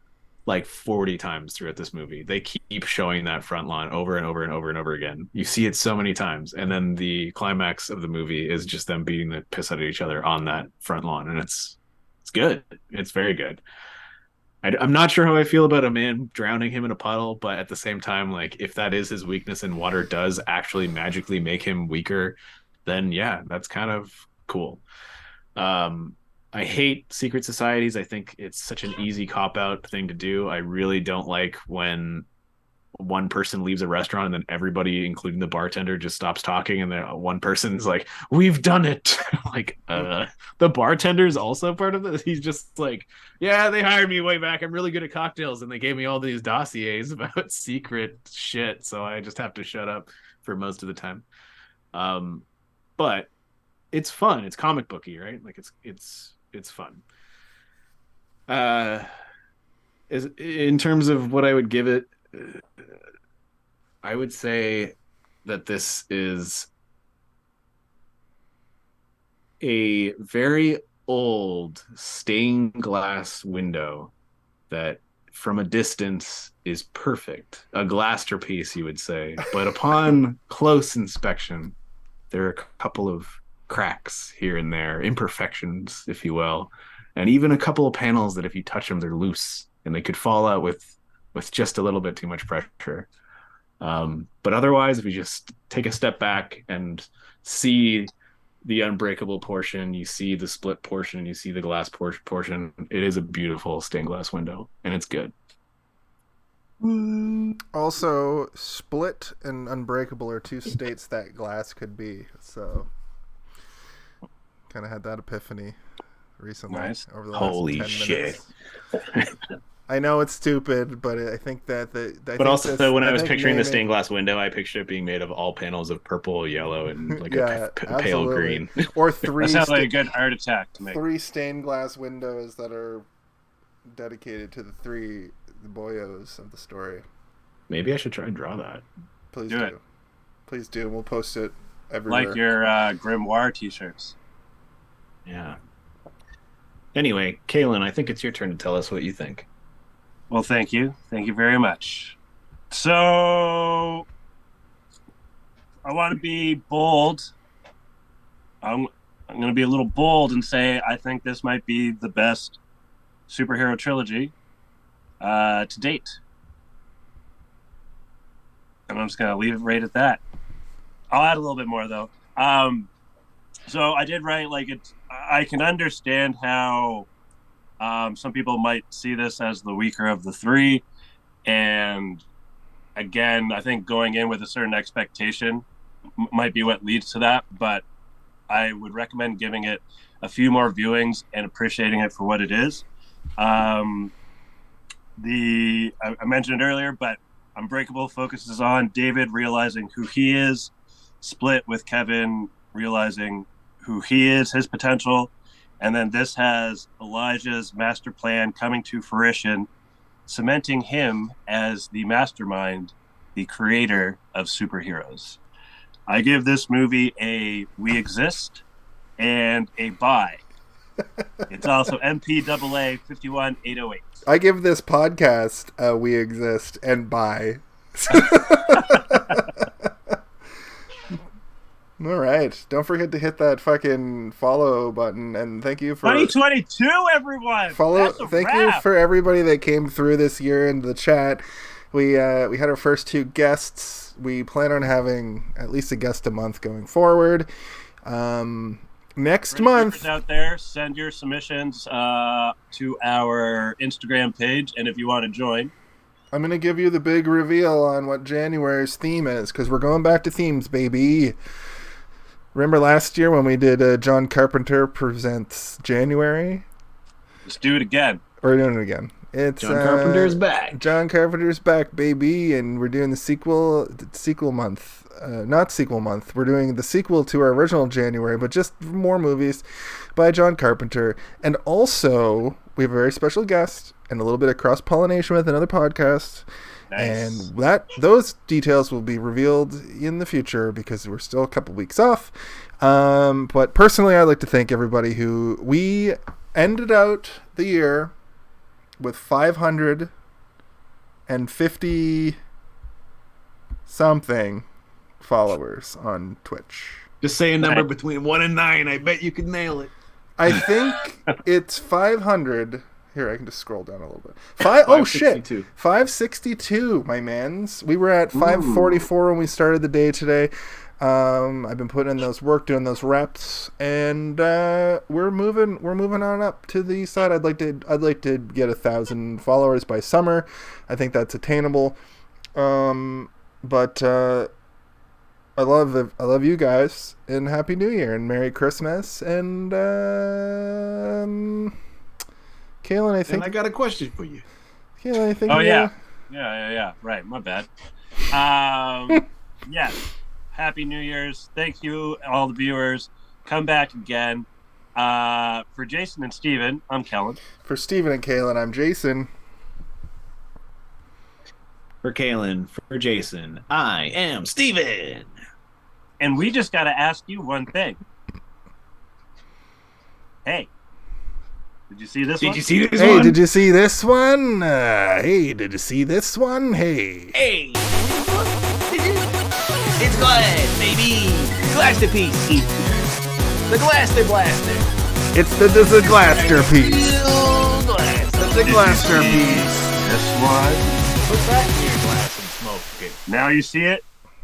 like 40 times throughout this movie. They keep showing that front lawn over and over and over and over again. You see it so many times. And then the climax of the movie is just them beating the piss out of each other on that front lawn. And it's good. It's very good. I'm not sure how I feel about a man drowning him in a puddle, but at the same time, like if that is his weakness and water does actually magically make him weaker, then yeah, that's kind of cool. I hate secret societies. I think it's such an easy cop-out thing to do. I really don't like when one person leaves a restaurant and then everybody, including the bartender, just stops talking and then one person's like, we've done it. Like, the bartender's also part of it. He's just like, yeah, they hired me way back. I'm really good at cocktails and they gave me all these dossiers about secret shit. So I just have to shut up for most of the time. But it's fun. It's comic booky, right? Like it's fun. In terms of what I would give it, I would say that this is a very old stained glass window that from a distance is perfect. A glasterpiece, you would say. But upon close inspection, there are a couple of cracks here and there, imperfections, if you will, and even a couple of panels that if you touch them, they're loose and they could fall out with just a little bit too much pressure. But otherwise, if you just take a step back and see the unbreakable portion, you see the split portion, you see the glass portion, it is a beautiful stained glass window, and it's good. Also, Split and Unbreakable are two states that glass could be. So, kind of had that epiphany recently. Nice. Over the Holy last 10 shit. minutes. I know it's stupid, but I think that But also, when I was picturing the stained glass window, I pictured it being made of all panels of purple, yellow, and like a pale green. Or three. That sounds like a good art attack to make. 3 stained glass windows that are dedicated to the 3 boyos of the story. Maybe I should try and draw that. Please do. Please do. We'll post it everywhere. Like your Grimoire t-shirts. Yeah. Anyway, Kaylin, I think it's your turn to tell us what you think. Well, thank you. Thank you very much. So, I want to be bold. I'm going to be a little bold and say I think this might be the best superhero trilogy to date. And I'm just going to leave it right at that. I'll add a little bit more, though. So I did write, I can understand how some people might see this as the weaker of the 3. And again, I think going in with a certain expectation might be what leads to that. But I would recommend giving it a few more viewings and appreciating it for what it is. I mentioned it earlier, but Unbreakable focuses on David realizing who he is, Split with Kevin realizing who he is, his potential, and then this has Elijah's master plan coming to fruition, cementing him as the mastermind, the creator of superheroes. I give this movie a we exist and a buy. It's also MPAA 51808. I give this podcast a we exist and buy. All right. Don't forget to hit that fucking follow button, and thank you for 2022, everyone. Thank you for everybody that came through this year into the chat. We had our first 2 guests. We plan on having at least a guest a month going forward. Next month out there, send your submissions to our Instagram page, and if you want to join, I'm going to give you the big reveal on what January's theme is, because we're going back to themes, baby. Remember last year when we did John Carpenter Presents January? Let's do it again. We're doing it again. It's John Carpenter's back. John Carpenter's back, baby, and we're doing the sequel month. Not sequel month. We're doing the sequel to our original January, but just more movies by John Carpenter. And also, we have a very special guest and a little bit of cross-pollination with another podcast. Nice. And those details will be revealed in the future because we're still a couple weeks off. But personally, I'd like to thank everybody who we ended out the year with 550 something followers on Twitch. Just say a number between 1 and 9. I bet you could nail it. I think it's 500. Here, I can just scroll down a little bit. 562, my mans. We were at 544 when we started the day today. I've been putting in those work, doing those reps, and we're moving on up to the side. I'd like to get 1,000 followers by summer. I think that's attainable. But I love you guys, and Happy New Year and Merry Christmas, and Kaylin, I think... And I got a question for you. Kaylin, I think... Oh, yeah. Yeah. Right, my bad. Yes. Happy New Year's. Thank you, all the viewers. Come back again. For Jason and Steven, I'm Kellen. For Steven and Kaylin, I'm Jason. For Kaylin, for Jason, I am Steven. And we just got to ask you one thing. Hey. Did you see this one? Did you see this one? Hey, did you see this one? Hey, did you see this one? Hey. Hey. It's Glass, baby. Glaster piece. The Glaster Blaster. It's the Glaster piece. The Glaster piece. This one. Put that in your glass and smoke it. Now you see it.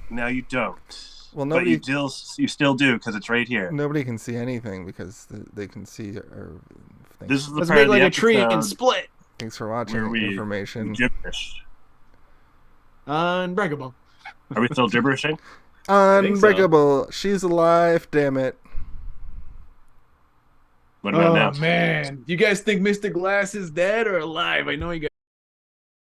Now you don't. Well, nobody. But you still do because it's right here. Nobody can see anything because they can see our things. This is the Let's part make of like the a tree and episode split. Thanks for watching. where we Information. gibberish. Unbreakable. Are we still gibberishing? think so. Unbreakable. She's alive. Damn it. What about now? Man, you guys think Mr. Glass is dead or alive? I know he got